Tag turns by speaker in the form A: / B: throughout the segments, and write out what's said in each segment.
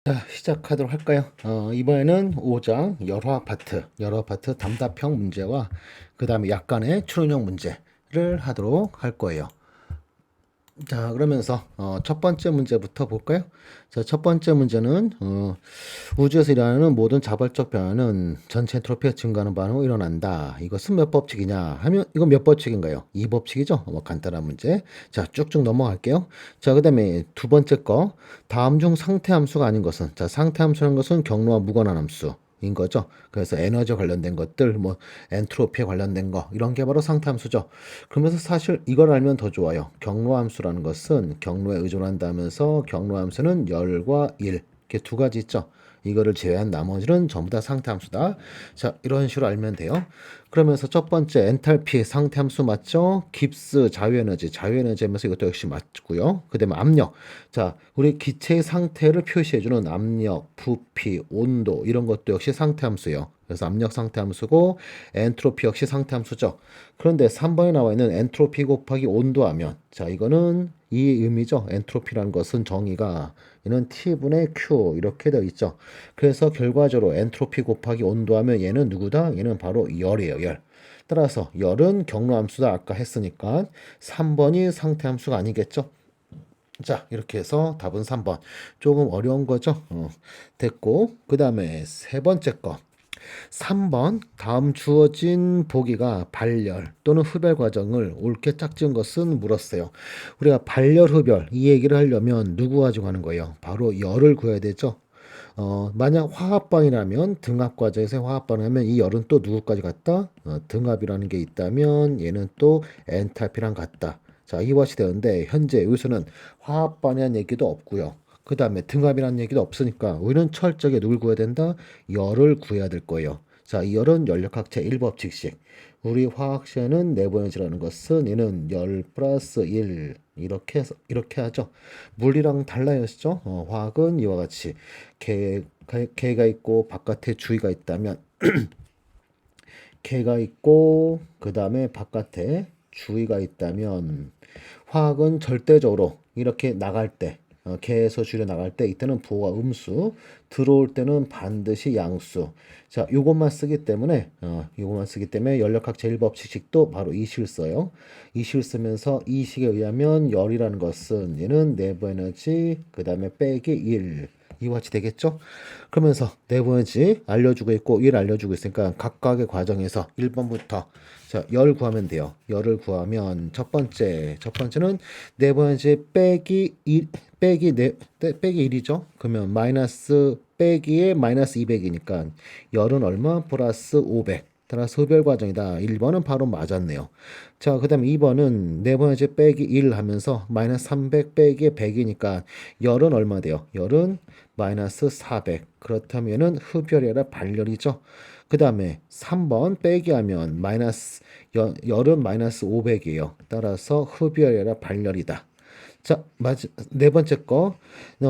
A: 자, 시작하도록 할까요? 이번에는 5장 여러 파트 답답형 문제와 그 다음에 약간의 추론형 문제를 하도록 할 거예요. 자, 그러면서 첫 번째 문제부터 볼까요? 자, 첫 번째 문제는 우주에서 일어나는 모든 자발적 변화는 전체 엔트로피가 증가하는 반응으로 일어난다. 이것은 몇 법칙이냐 하면 이건 몇 법칙인가요? 이 법칙이죠. 뭐 간단한 문제. 자, 쭉쭉 넘어갈게요. 자, 그다음에 두 번째 거 다음 중 상태 함수가 아닌 것은 자, 상태 함수라는 것은 경로와 무관한 함수. 인 거죠. 그래서 에너지 관련된 것들, 뭐 엔트로피에 관련된 거 이런 게 바로 상태함수죠. 그러면서 사실 이걸 알면 더 좋아요. 경로함수라는 것은 경로에 의존한다면서 경로함수는 열과 일 이렇게 두 가지 있죠. 이거를 제외한 나머지는 전부 다 상태함수다. 자, 이런 식으로 알면 돼요. 그러면서 첫 번째 엔탈피 상태함수 맞죠? 깁스 자유에너지 하면서 이것도 역시 맞고요. 그다음에 압력. 자, 우리 기체의 상태를 표시해주는 압력, 부피, 온도 이런 것도 역시 상태함수예요. 그래서 압력 상태함수고 엔트로피 역시 상태함수죠. 그런데 3번에 나와 있는 엔트로피 곱하기 온도하면 자, 이거는 이 의미죠. 엔트로피라는 것은 정의가 얘는 T분의 Q 이렇게 되어 있죠. 그래서 결과적으로 엔트로피 곱하기 온도하면 얘는 누구다? 얘는 바로 열이에요. 열. 따라서 열은 경로함수다 아까 했으니까 3번이 상태함수가 아니겠죠. 자, 이렇게 해서 답은 3번. 조금 어려운 거죠? 됐고, 그 다음에 세 번째 거. 3번. 다음 주어진 보기가 발열 또는 흡열 과정을 옳게 짝지은 것은 물었어요. 우리가 발열, 흡열 이 얘기를 하려면 누구 가지고 하는 거예요? 바로 열을 구해야 되죠. 만약 화합반이라면 등합 과정에서 화합반을 하면 이 열은 또 누구까지 같다? 등합이라는 게 있다면 얘는 또 엔탈피랑 같다. 자, 이것이 되는데 현재 여기서는 화합반이라는 얘기도 없고요. 그 다음에 등합이라는 얘기도 없으니까 우리는 철저하게 누굴 구해야 된다? 열을 구해야 될 거예요. 자, 이 열은 연력학체 1법칙식. 우리 화학시에는 내보내지라는 것은 얘는 열 플러스 1 이렇게 해서 이렇게 하죠. 물이랑 달라였죠. 화학은 이와 같이 개가 있고 바깥에 주위가 있다면 개가 있고 그 다음에 바깥에 주위가 있다면 화학은 절대적으로 이렇게 나갈 때 개에서 주로 나갈 때 이때는 부호가 음수 들어올 때는 반드시 양수. 자, 요것만 쓰기 때문에 연력학 제1법칙식도 바로 이 실 써요. 이 실 쓰면서 이 식에 의하면 열이라는 것은 얘는 내부 에너지 그다음에 빼기 1 이와 같이 되겠죠? 그러면서 내부에너지 알려주고 있고 1 알려주고 있으니까 각각의 과정에서 1번부터 자, 열 구하면 돼요. 열을 구하면 첫 번째는 내부에너지 빼기 1 빼기 1이죠. 그러면 마이너스 빼기에 마이너스 200이니까 열은 얼마? 플러스 500. 따라서 흡열 과정이다. 1번은 바로 맞았네요. 자, 그 다음에 2번은 내부에너지 빼기 1 하면서 마이너스 300 빼기 100이니까 열은 얼마 돼요? 열은 마이너스 400. 그렇다면은 흡열이 아니라 발열이죠. 그 다음에 3번 빼기 하면 열은 마이너스 500이에요. 따라서 흡열이 아니라 발열이다. 자, 네 번째 거.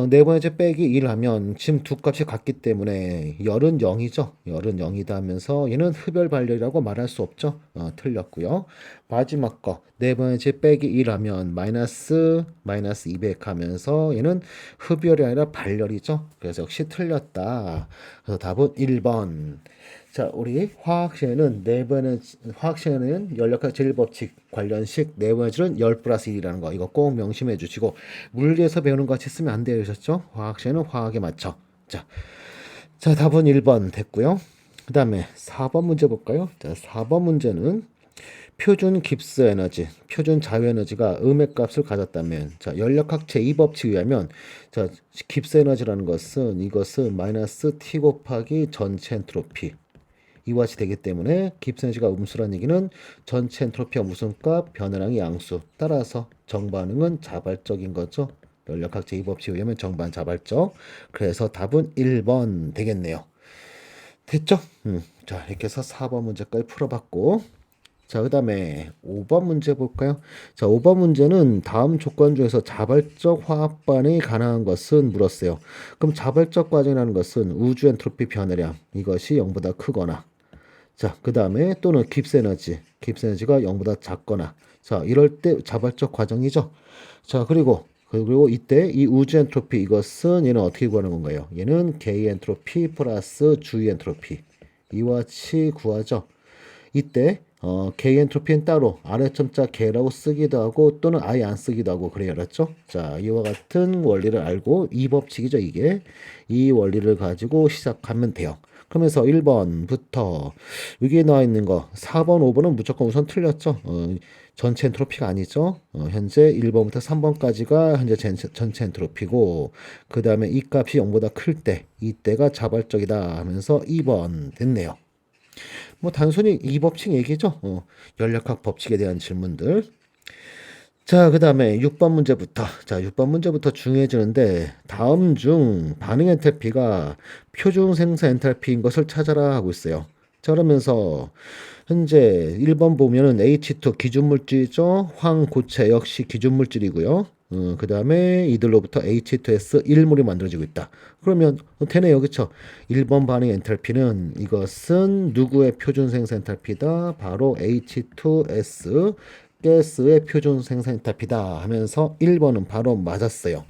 A: 네 번째 빼기 1 하면 지금 두 값이 같기 때문에 열은 0이죠. 열은 0이다 하면서 얘는 흡열 발열이라고 말할 수 없죠. 틀렸고요. 마지막 거. 네 번째 빼기 1 하면 마이너스 200 하면서 얘는 흡열이 아니라 발열이죠. 그래서 역시 틀렸다. 그래서 답은 1번. 자, 우리 화학시에는 연력학 제1법칙 관련식 내부에너지는 열 플러스 1이라는 거 이거 꼭 명심해 주시고 물리에서 배우는 거 같이 쓰면 안 돼요. 그러셨죠? 화학시에는 화학에 맞춰. 자, 답은 1번 됐고요. 그 다음에 4번 문제 볼까요? 자, 4번 문제는 표준 깁스 에너지, 표준 자유 에너지가 음의 값을 가졌다면, 자, 연력학 제2법칙에 의하면, 자, 깁스 에너지라는 것은 이것은 마이너스 T 곱하기 전체 엔트로피. 이와 같이 되기 때문에 깁스에너지가 음수란 얘기는 전체 엔트로피와 무슨 값? 변화량이 양수. 따라서 정반응은 자발적인 거죠. 연력학 제2법칙에 의하면 정반 자발적. 그래서 답은 1번 되겠네요. 됐죠? 자, 이렇게 해서 4번 문제까지 풀어봤고 자, 그 다음에 5번 문제 볼까요? 자, 5번 문제는 다음 조건 중에서 자발적 화학 반응이 가능한 것은 물었어요. 그럼 자발적 과정이라는 것은 우주 엔트로피 변화량 이것이 0보다 크거나 자, 그 다음에 또는 깁스에너지가 0보다 작거나 자, 이럴 때 자발적 과정이죠. 자, 그리고 그리고 이때 이 우주 엔트로피 이것은 얘는 어떻게 구하는 건가요? 얘는 개의 엔트로피 플러스 주의 엔트로피 이와 같이 구하죠. 이때 개의 엔트로피는 따로 아래점자 개라고 쓰기도 하고 또는 아예 안 쓰기도 하고 그래요. 알았죠? 자, 이와 같은 원리를 알고 이 법칙이죠. 이게 이 원리를 가지고 시작하면 돼요. 그러면서 1번부터 여기에 나와 있는 거 4번, 5번은 무조건 우선 틀렸죠. 전체 엔트로피가 아니죠. 현재 1번부터 3번까지가 현재 전체 엔트로피고 그 다음에 이 값이 0보다 클 때 이때가 자발적이다 하면서 2번 됐네요. 뭐 단순히 이 법칙 얘기죠. 연력학 법칙에 대한 질문들. 자, 그 다음에 6번 문제부터. 자, 6번 문제부터 중요해지는데 다음 중 반응 엔탈피가 표준 생산 엔탈피인 것을 찾아라 하고 있어요. 자, 그러면서 현재 1번 보면은 H2 기준물질이죠. 황고체 역시 기준물질이고요. 그 다음에 이들로부터 H2S 1물이 만들어지고 있다. 그러면 되네요. 그쵸? 1번 반응 엔탈피는 이것은 누구의 표준 생산 엔탈피다? 바로 H2S 가스의 표준 생산 엔탈피다 하면서 1번은 바로 맞았어요.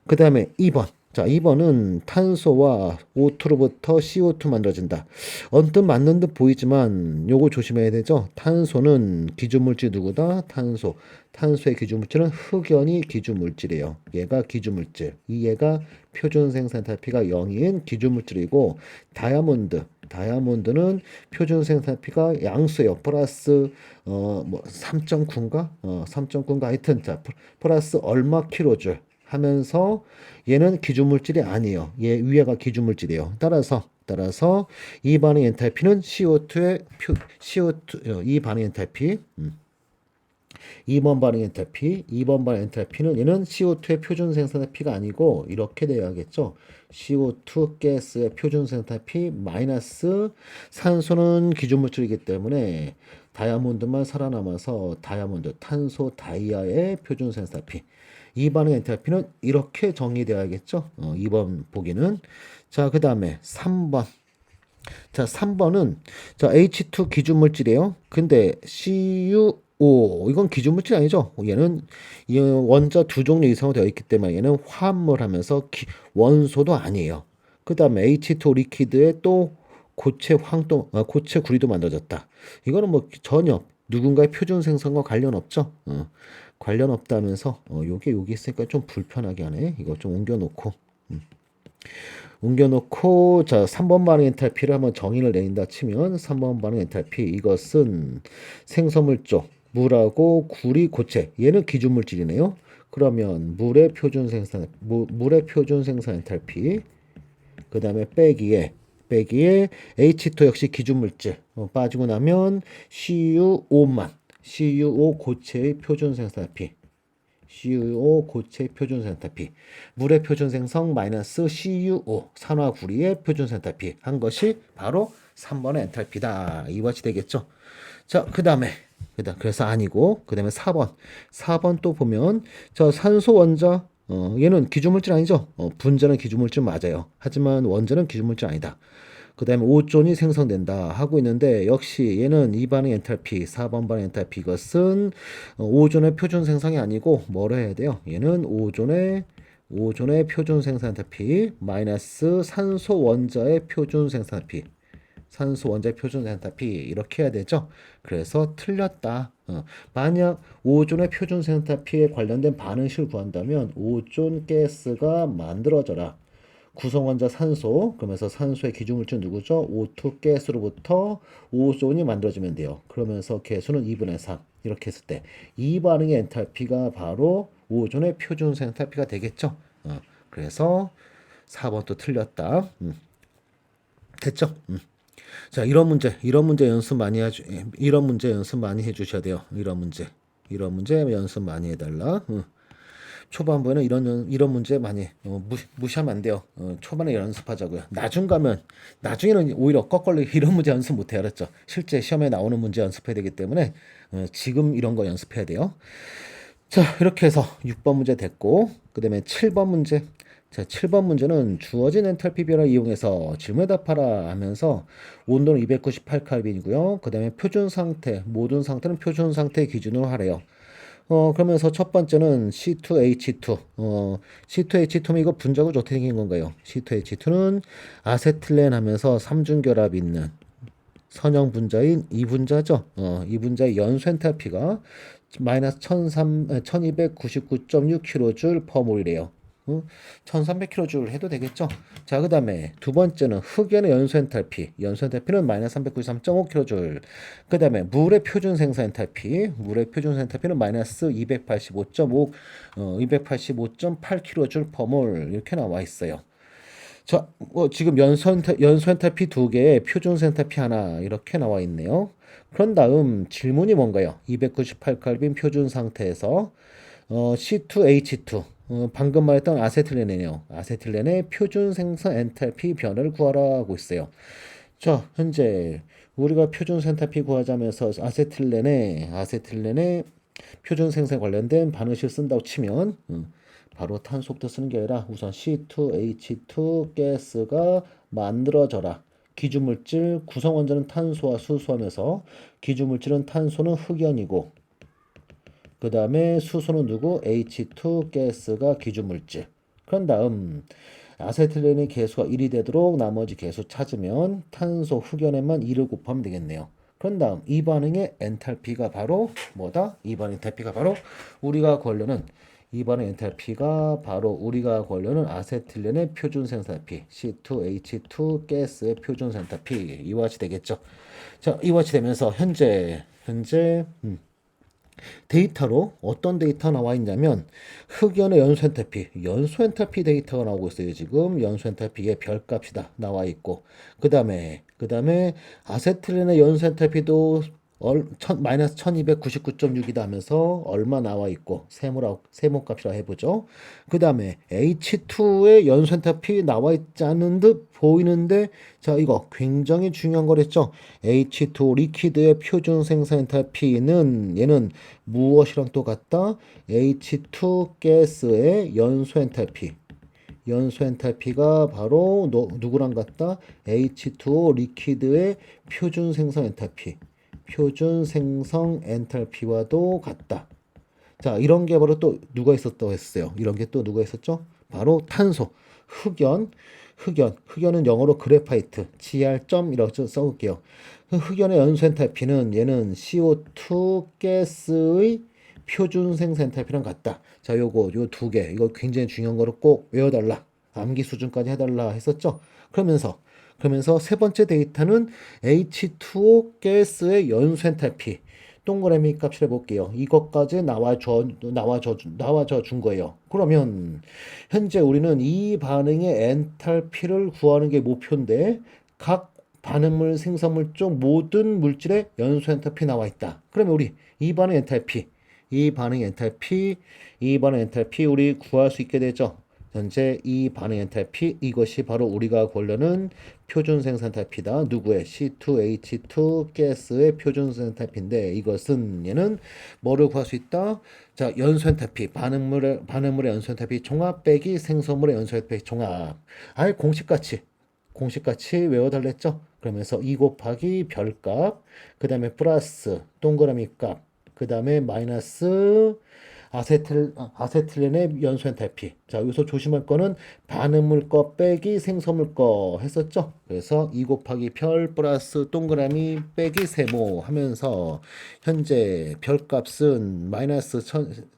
A: 그 다음에 2번. 자, 2번은 탄소와 O2로부터 CO2 만들어진다. 언뜻 맞는 듯 보이지만 요거 조심해야 되죠. 탄소는 기준물질 누구다? 탄소. 탄소의 기준물질은 흑연이 기준물질이에요. 얘가 기준물질. 이 얘가 표준 생산 엔탈피가 0인 기준물질이고 다이아몬드는 표준 생산 엔탈피가 양수예요. 플러스 뭐 3.9인가? 3.9인가 하여튼 자, 플러스 얼마 킬로줄 하면서 얘는 기준물질이 아니에요. 얘 위에가 기준물질이에요. 따라서 이 반응 엔탈피는 CO2 이 반응 엔탈피 2번 반응 엔탈피는 얘는 CO2의 표준 생산 엔탈피가 아니고 이렇게 돼야겠죠. CO2 가스의 표준 생산 엔탈피 마이너스 산소는 기준물질이기 때문에 다이아몬드만 살아남아서 다이아몬드 탄소 다이아의 표준 생산 엔탈피 이 반응 엔탈피는 이렇게 정의되어야겠죠. 2번 보기는. 자, 그 다음에 3번. 자, 3번은 자, H2 기준물질이에요. 근데 CuO 이건 기준물질 아니죠. 얘는 이 원자 두 종류 이상으로 되어 있기 때문에 얘는 화합물 하면서 원소도 아니에요. 그 다음에 H2 리퀴드에 또 고체 구리도 만들어졌다. 이거는 뭐 전혀 누군가의 표준 생성과 관련 없죠. 관련 없다면서 요게 여기 있으니까 좀 불편하게 하네. 이거 좀 옮겨놓고 자 3번 반응 엔탈피를 한번 정의를 내린다 치면 3번 반응 엔탈피 이것은 생성물 쪽 물하고 구리 고체 얘는 기준물질이네요. 그러면 물의 표준 생산 엔탈피 그 다음에 빼기에 H2 역시 기준물질 빠지고 나면 CuO 고체의 표준 생산 엔탈피 CuO 고체 표준 생산 엔탈피 물의 표준 생성 마이너스 CuO 산화구리의 표준 생산 엔탈피 한 것이 바로 3번의 엔탈피다. 이와 같이 되겠죠. 자, 그래서 아니고 그 다음에 4번 또 보면 저 산소 원자 얘는 기준물질 아니죠. 분자는 기준물질 맞아요. 하지만 원자는 기준물질 아니다. 그 다음에 오존이 생성된다 하고 있는데 역시 얘는 2반응 엔탈피 4번 반응 엔탈피 이것은 오존의 표준 생성이 아니고 뭐라 해야 돼요? 얘는 오존의 표준 생산 엔탈피 마이너스 산소 원자의 표준 생산 엔탈피 산소 원자의 표준 엔탈피 이렇게 해야 되죠. 그래서 틀렸다. 만약 오존의 표준 엔탈피에 관련된 반응식을 구한다면 오존 가스가 만들어져라. 구성원자 산소, 그러면서 산소의 기준물질 누구죠? O2 가스로부터 오존이 만들어지면 돼요. 그러면서 개수는 2분의 3 이렇게 했을 때 이 반응의 엔탈피가 바로 오존의 표준 엔탈피가 되겠죠. 그래서 4번 또 틀렸다. 됐죠? 자, 이런 문제 연습 많이 해주셔야 돼요. 이런 문제 연습 많이 해달라. 초반부에는 이런 문제 많이 무시하면 안 돼요. 초반에 연습하자고요. 나중에는 오히려 거꾸로 이런 문제 연습 못해 알았죠? 실제 시험에 나오는 문제 연습해야 되기 때문에 지금 이런 거 연습해야 돼요. 자, 이렇게 해서 6번 문제 됐고 그 다음에 7번 문제. 자, 7번 문제는 주어진 엔탈피 변화를 이용해서 질문에 답하라 하면서 온도는 298 켈빈이고요. 그 다음에 모든 상태는 표준 상태 기준으로 하래요. 그러면서 첫 번째는 C2H2. C2H2면 이거 분자가 어떻게 생긴 건가요? C2H2는 아세틸렌 하면서 삼중결합이 있는 선형 분자인 이 분자죠. 이 분자의 연소 엔탈피가 마이너스 1299.6kJ per 몰이래요. 1300kJ 해도 되겠죠. 자, 그 다음에 두 번째는 흑연의 연소 엔탈피. 연소 엔탈피는 마이너스 393.5kJ. 그 다음에 물의 표준 생산 엔탈피. 물의 표준 생산 엔탈피는 마이너스 285.5, 285.8kJ per 몰. 이렇게 나와 있어요. 자, 지금 연소 엔탈피 두 개에 표준 엔탈피 하나 이렇게 나와 있네요. 그런 다음 질문이 뭔가요? 298 켈빈 표준 상태에서 C2H2 방금 말했던 아세틸렌이네요. 아세틸렌의 표준 생성 엔탈피 변화를 구하라 하고 있어요. 자, 현재 우리가 표준 엔탈피 구하자면서 아세틸렌의 표준 생성에 관련된 반응식을 쓴다고 치면 바로 탄소부터 쓰는 게 아니라 우선 C2H2 가스가 만들어져라. 기주물질 구성 원자는 탄소와 수소하면서 기주물질은 탄소는 흑연이고 그 다음에 수소는 누구? H2 가스가 기주물질. 그런 다음 아세틸렌의 개수가 1이 되도록 나머지 개수 찾으면 탄소 흑연에만 2를 곱하면 되겠네요. 그런 다음 이 반응의 엔탈피가 바로 뭐다? 이 반응의 엔탈피가 바로 우리가 구하려는 이반의 엔탈피가 바로 우리가 구하려는 아세틸렌의 표준 생산피 C2H2 가스의 표준 생산피 이와 같이 되겠죠. 자, 이와 같이 되면서 현재 데이터로 어떤 데이터 나와 있냐면 흑연의 연소 엔탈피 데이터가 나오고 있어요. 지금 연소 엔탈피의 별값이 다 나와 있고 그다음에 아세틸렌의 연소 엔탈피도 마이너스 1299.6이다 하면서 얼마 나와 있고 세모값이라 해보죠. 그 다음에 H2의 연소 엔탈피 나와 있지 않은 듯 보이는데 자, 이거 굉장히 중요한 거랬죠. H2 리퀴드의 표준 생산 엔탈피는 얘는 무엇이랑 또 같다? H2 가스의 연소 엔탈피가 바로 누구랑 같다? H2O 리퀴드의 표준 생성 엔탈피와도 같다. 자, 이런 게 바로 또 누가 있었다고 했어요. 이런 게 또 누가 있었죠? 바로 탄소, 흑연은 영어로 그래파이트, gr.이라고 써볼게요. 흑연의 연소 엔탈피는 얘는 CO2 가스의 표준 생산 엔탈피랑 같다. 자, 요 두 개, 이거 굉장히 중요한 거를 꼭 외워달라. 암기 수준까지 해달라 했었죠. 그러면서 세 번째 데이터는 H2O 가스의 연소 엔탈피. 동그라미 값을 해볼게요. 이것까지 나와줘 준 거예요. 그러면 현재 우리는 이 반응의 엔탈피를 구하는 게 목표인데 각 반응물 생성물 쪽 모든 물질의 연소 엔탈피 나와 있다. 그러면 우리 이 반응 엔탈피 우리 구할 수 있게 되죠. 현재 이 반응 엔탈피 이것이 바로 우리가 구하려는 표준 생산 엔탈피다. 누구의? C2H2 가스의 표준 생산 엔탈피인데 이것은 얘는 뭐를 구할 수 있다? 자, 연소 엔탈피 반응물의 연소 엔탈피 종합 빼기 생성물의 연소 엔탈피 종합. 아예 공식같이 외워달랬죠. 그러면서 2 곱하기 별값 그 다음에 플러스 동그라미 값 그 다음에 마이너스 아세틸렌의 연소 엔탈피. 자, 여기서 조심할 거는 반응물 거 빼기 생성물 거 했었죠. 그래서 2 곱하기 별 플러스 동그라미 빼기 세모 하면서 현재 별값은 마이너스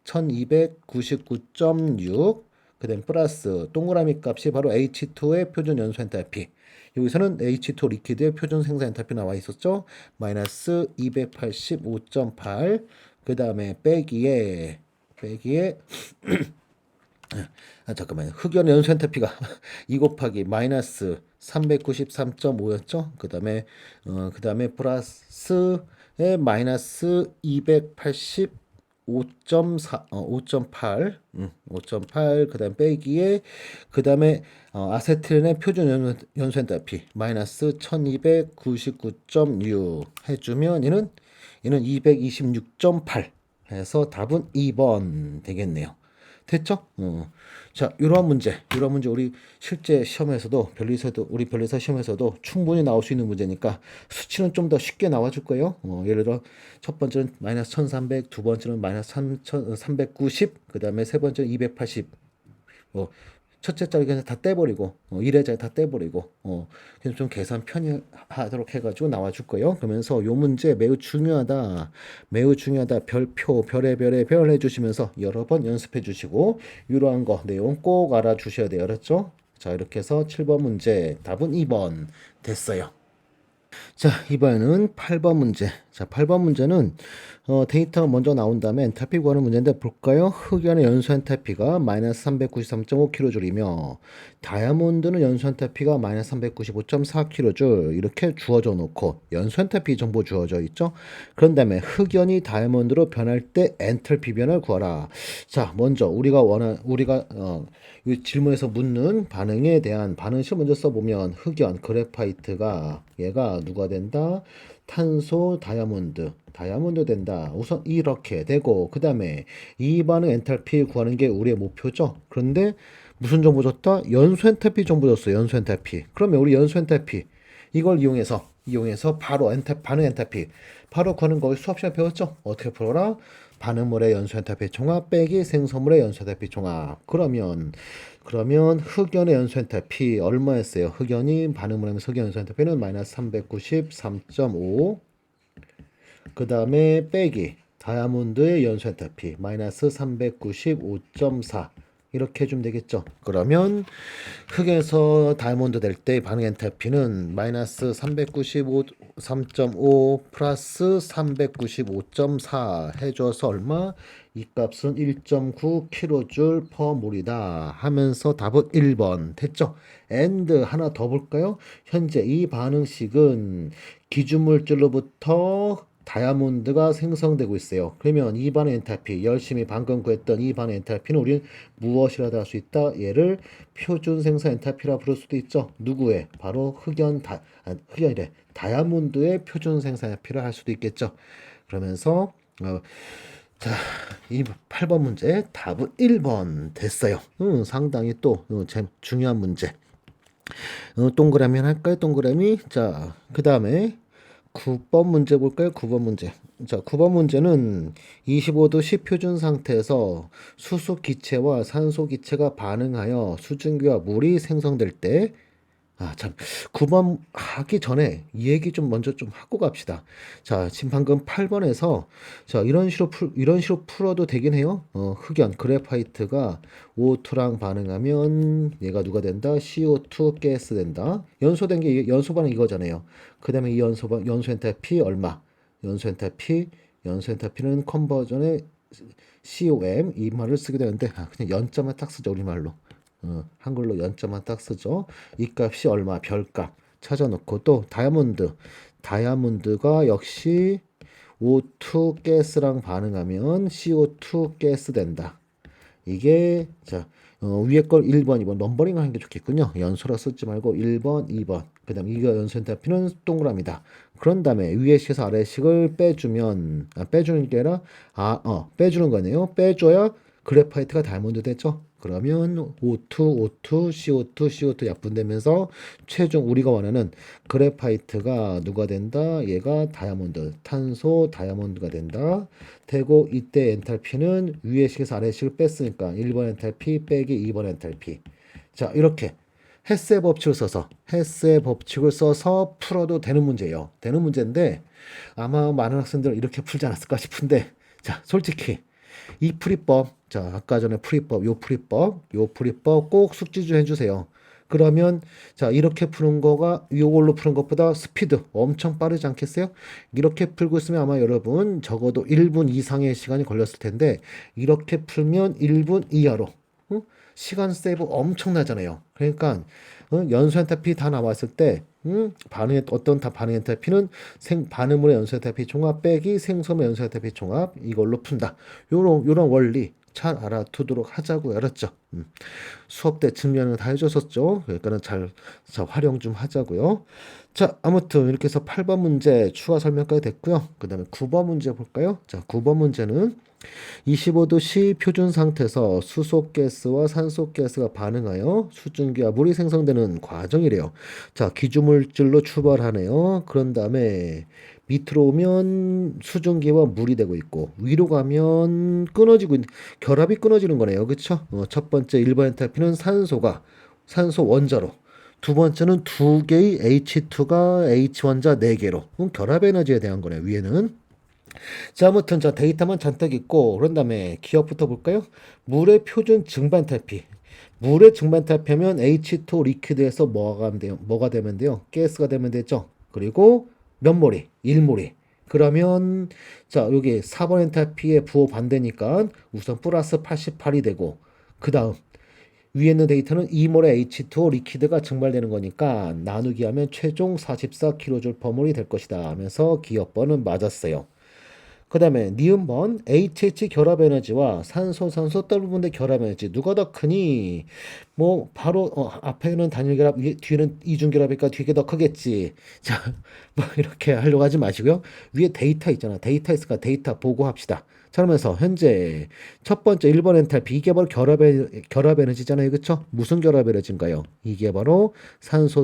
A: 1299.6 그다음 플러스 동그라미 값이 바로 H2의 표준 연소 엔탈피. 여기서는 H2 리퀴드의 표준 생산 엔탈피 나와 있었죠. 마이너스 285.8 그 다음에 빼기에 잠깐만요. 흑연 연소 엔탈피가 2 곱하기 마이너스 393.5였죠. 그 다음에 플러스에 마이너스 285.4, 5.8, 그 다음에 빼기에, 그 다음에 아세틸렌의 표준 연소 엔탈피 마이너스 1299.6 해주면 얘는 226.8 해서 답은 2번 되겠네요. 됐죠? 자, 이런 문제 우리 실제 시험에서도 우리 변리사 시험에서도 충분히 나올 수 있는 문제니까 수치는 좀 더 쉽게 나와줄 거예요. 예를 들어 첫 번째는 마이너스 1300, 두 번째는 마이너스 3390, 그 다음에 세 번째는 280. 어, 첫째 자리 그냥 다 떼버리고 1회자리 다 떼버리고 그냥 좀 계산 편히 하도록 해가지고 나와줄 거예요. 그러면서 요 문제 매우 중요하다 별표 별의 별 해주시면서 여러 번 연습해 주시고 이러한 거 내용 꼭 알아주셔야 돼요. 알았죠? 자, 이렇게 해서 7번 문제 답은 2번 됐어요. 자, 이번에는 8번 문제. 자, 8번 문제는 데이터가 먼저 나온 다음에 엔탈피 구하는 문제인데 볼까요? 흑연의 연소 엔탈피가 마이너스 393.5kJ이며 다이아몬드는 연소 엔탈피가 마이너스 395.4kJ 이렇게 주어져 놓고 연소 엔탈피 정보 주어져 있죠. 그런 다음에 흑연이 다이아몬드로 변할 때 엔탈피 변을 구하라. 자, 먼저 우리가 이 질문에서 묻는 반응에 대한 반응식 먼저 써보면 흑연 그래파이트가 얘가 누가 된다? 탄소 다이아몬드 된다. 우선 이렇게 되고 그 다음에 이 반응 엔탈피 구하는 게 우리의 목표죠. 그런데 무슨 정보 줬다? 연소 엔탈피 정보 줬어. 연소 엔탈피. 그러면 우리 연소 엔탈피 이걸 이용해서 바로 반응 엔탈피 바로 구하는 거 수업 시간에 배웠죠? 어떻게 풀어라? 반응물의 연소 엔탈피 총합 빼기 생성물의 연소 엔탈피 총합. 그러면 흑연의 연소 엔탈피 얼마였어요? 흑연이 반응물의 흑연 연소 엔탈피는 마이너스 393.5. 그 다음에 빼기 다이아몬드의 연소 엔탈피 마이너스 395.4 이렇게 해주면 되겠죠. 그러면 흑에서 다이아몬드 될 때 반응 엔탈피는 마이너스 395.3.5 플러스 395.4 해줘서 얼마? 이 값은 1.9kJ per 몰이다 하면서 답은 1번 됐죠. and 하나 더 볼까요? 현재 이 반응식은 기준물질로부터 다이아몬드가 생성되고 있어요. 그러면 이 반의 엔탈피, 열심히 방금 구했던 이 반의 엔탈피는 우리는 무엇이라도 할 수 있다? 얘를 표준 생성 엔탈피라 부를 수도 있죠. 누구의? 바로 흑연이래. 다이아몬드의 표준 생성 엔탈피라 할 수도 있겠죠. 그러면서 자, 이 8번 문제 답은 1번 됐어요. 상당히 또 중요한 문제. 동그라미 하나 할까요? 동그라미. 자, 그 다음에 9번 문제 볼까요? 9번 문제. 자, 9번 문제는 25도 10표준 상태에서 수소 기체와 산소 기체가 반응하여 수증기와 물이 생성될 때 참, 9번 하기 전에 이 얘기 좀 먼저 좀 하고 갑시다. 자, 지금 방금 8번에서 자, 이런 식으로 풀어도 되긴 해요. 흑연 그래파이트가 O2랑 반응하면 얘가 누가 된다? CO2 가스 된다. 연소된 게 연소 반응 이거잖아요. 그다음에 이 연소 엔탈피 얼마? 연소 엔탈피는 컨버전의 COM 이 말을 쓰게 되는데 그냥 연자만 딱 쓰자 우리말로. 한글로 연자만 딱 쓰죠. 이 값이 얼마? 별값 찾아놓고 또 다이아몬드가 역시 O2 가스랑 반응하면 CO2 가스 된다. 이게 자 위에 걸 1번, 2번 넘버링 하는 게 좋겠군요. 연소라 쓰지 말고 1번, 2번. 그 다음에 이거 연소 엔탈피는 동그라미다. 그런 다음에 위에 식에서 아래 식을 빼주면 빼주는 게 아니라 빼주는 거네요. 빼줘야 그래파이트가 다이아몬드 됐죠. 그러면 O2, CO2 약분되면서 최종 우리가 원하는 그래파이트가 누가 된다? 얘가 탄소 다이아몬드가 된다. 되고 이때 엔탈피는 위의 식에서 아래 식을 뺐으니까 1번 엔탈피 빼기 2번 엔탈피. 자, 이렇게 헤스의 법칙을 써서 풀어도 되는 문제예요. 되는 문제인데 아마 많은 학생들은 이렇게 풀지 않았을까 싶은데 자, 솔직히 이 풀이법, 자, 아까 전에 요 풀이법 꼭 숙지 좀 해주세요. 그러면, 자, 이렇게 푸는 거가 요걸로 푸는 것보다 스피드 엄청 빠르지 않겠어요? 이렇게 풀고 있으면 아마 여러분 적어도 1분 이상의 시간이 걸렸을 텐데, 이렇게 풀면 1분 이하로, 시간 세이브 엄청나잖아요. 그러니까, 연소 엔탈피 다 나왔을 때, 반응 엔탈피는 반응물의 연소 엔탈피 종합 빼기 생성의 연소 엔탈피 종합 이걸로 푼다. 요런 원리 잘 알아두도록 하자고 알았죠. 수업 때 증명을 다 해줬었죠. 그러니까는 잘 활용 좀 하자고요. 자, 아무튼 이렇게 해서 8번 문제 추가 설명까지 됐고요. 그 다음에 9번 문제 볼까요? 자, 9번 문제는 25도 표준 상태에서 수소가스와 산소가스가 반응하여 수증기와 물이 생성되는 과정이래요. 자, 기주물질로 출발하네요. 그런 다음에 밑으로 오면 수증기와 물이 되고 있고 위로 가면 끊어지고 결합이 끊어지는 거네요. 그쵸? 첫 번째 1번 엔탈피는 산소 원자로, 두 번째는 두 개의 H2가 H 원자 4개로 결합 에너지에 대한 거네요. 위에는. 자, 아무튼 자 데이터만 잔뜩 있고 그런 다음에 기억부터 볼까요? 물의 표준 증발 탈피. 물의 증발 탈피하면 H2 리퀴드에서 뭐가 되면 돼요? 가스가 되면 되죠. 그리고 몇 모리? 1모리. 그러면 자, 여기 4번 엔탈피의 부호 반대니까 우선 플러스 88이 되고 그다음 위에 있는 데이터는 2몰의 H2O 리퀴드가 증발되는 거니까 나누기 하면 최종 44kJ/몰이 될 것이다 하면서 기억번은 맞았어요. 그 다음에 니은번 HH 결합 에너지와 산소 더블 본드 결합 에너지 누가 더 크니? 뭐 바로 앞에는 단일 결합, 뒤에는 이중 결합이니까 뒤에 더 크겠지. 자, 뭐 이렇게 하려고 하지 마시고요. 위에 데이터 있잖아. 데이터 있으니까 데이터 보고합시다. 자, 그러면서 현재 첫 번째 1번 엔탈피 이게 바로 결합 에너지잖아요. 그쵸? 무슨 결합 에너지인가요? 이게 바로 산소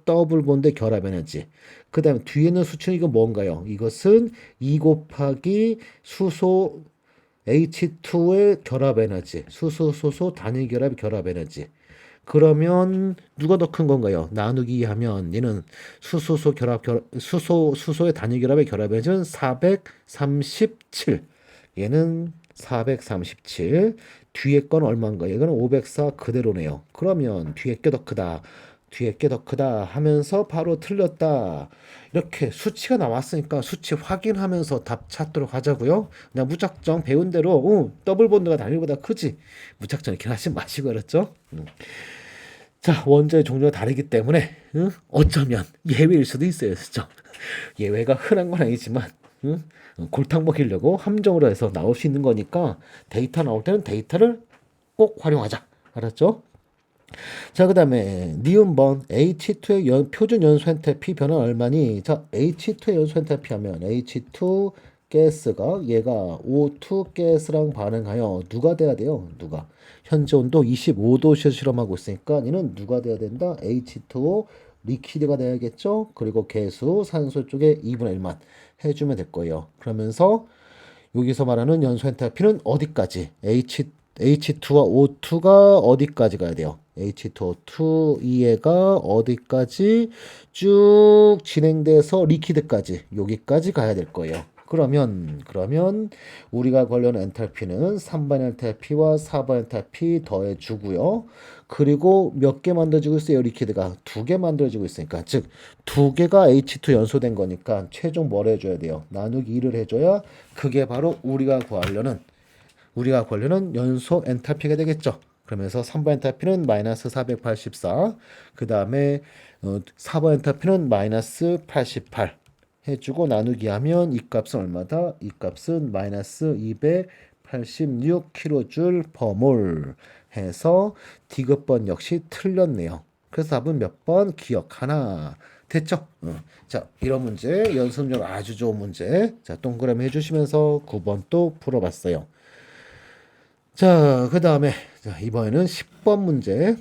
A: 더블 본드 결합 에너지. 그 다음에 뒤에 있는 수치는 이거 뭔가요? 이것은 2 곱하기 수소 H2의 결합 에너지. 수소 단일 결합 결합 에너지. 그러면 누가 더 큰 건가요? 나누기 하면 얘는 수소의 단일 결합의 결합 에너지는 437. 얘는 437. 뒤에 건 얼마인가요? 이거는 504 그대로네요. 그러면 뒤에 게 더 크다. 뒤에 게 더 크다 하면서 바로 틀렸다. 이렇게 수치가 나왔으니까 수치 확인하면서 답 찾도록 하자고요. 그냥 무작정 배운 대로 더블 본드가 단일보다 크지. 무작정 이렇게 하지 마시고 그랬죠. 자, 원자의 종류가 다르기 때문에 어쩌면 예외일 수도 있어요. 그죠? 예외가 흔한 건 아니지만 골탕 먹이려고 함정으로 해서 나올 수 있는 거니까 데이터 나올 때는 데이터를 꼭 활용하자. 알았죠? 자, 그 다음에 니은번 H2의 표준 연소 엔탈피 변화는 얼마니? 자, H2의 연소 엔탈피 하면 H2 가스가 얘가 O2 가스랑 반응하여 누가 돼야 돼요? 누가? 현재 온도 25도에서 실험하고 있으니까 얘는 누가 돼야 된다? H2O 리퀴드가 돼야겠죠? 그리고 개수 산소 쪽에 2분의 1만 해주면 될 거예요. 그러면서 여기서 말하는 연소 엔탈피는 어디까지? H2와 O2가 어디까지 가야 돼요? H2O2 이해가 어디까지 쭉 진행돼서 리퀴드까지 여기까지 가야 될 거예요. 그러면 우리가 관련한 엔탈피는 3번 엔탈피와 4번 엔탈피 더해주고요. 그리고 몇 개 만들어지고 있어요? 리퀴드가 2개 만들어지고 있으니까 즉 2개가 H2 연소된 거니까 최종 뭘 해줘야 돼요? 나누기 2를 해줘야 그게 바로 우리가 구하려는 연소 엔탈피가 되겠죠. 그러면서 3번 엔탈피는 마이너스 484, 그 다음에 4번 엔탈피는 마이너스 88 해주고 나누기 하면 이 값은 얼마다? 이 값은 마이너스 286kJ/몰 해서 디귿번 역시 틀렸네요. 그래서 답은 몇 번? 기억 하나. 됐죠? 자, 이런 문제 연습용 아주 좋은 문제. 자, 동그라미 해주시면서 9번 또 풀어봤어요. 자, 그 다음에 이번에는 10번 문제.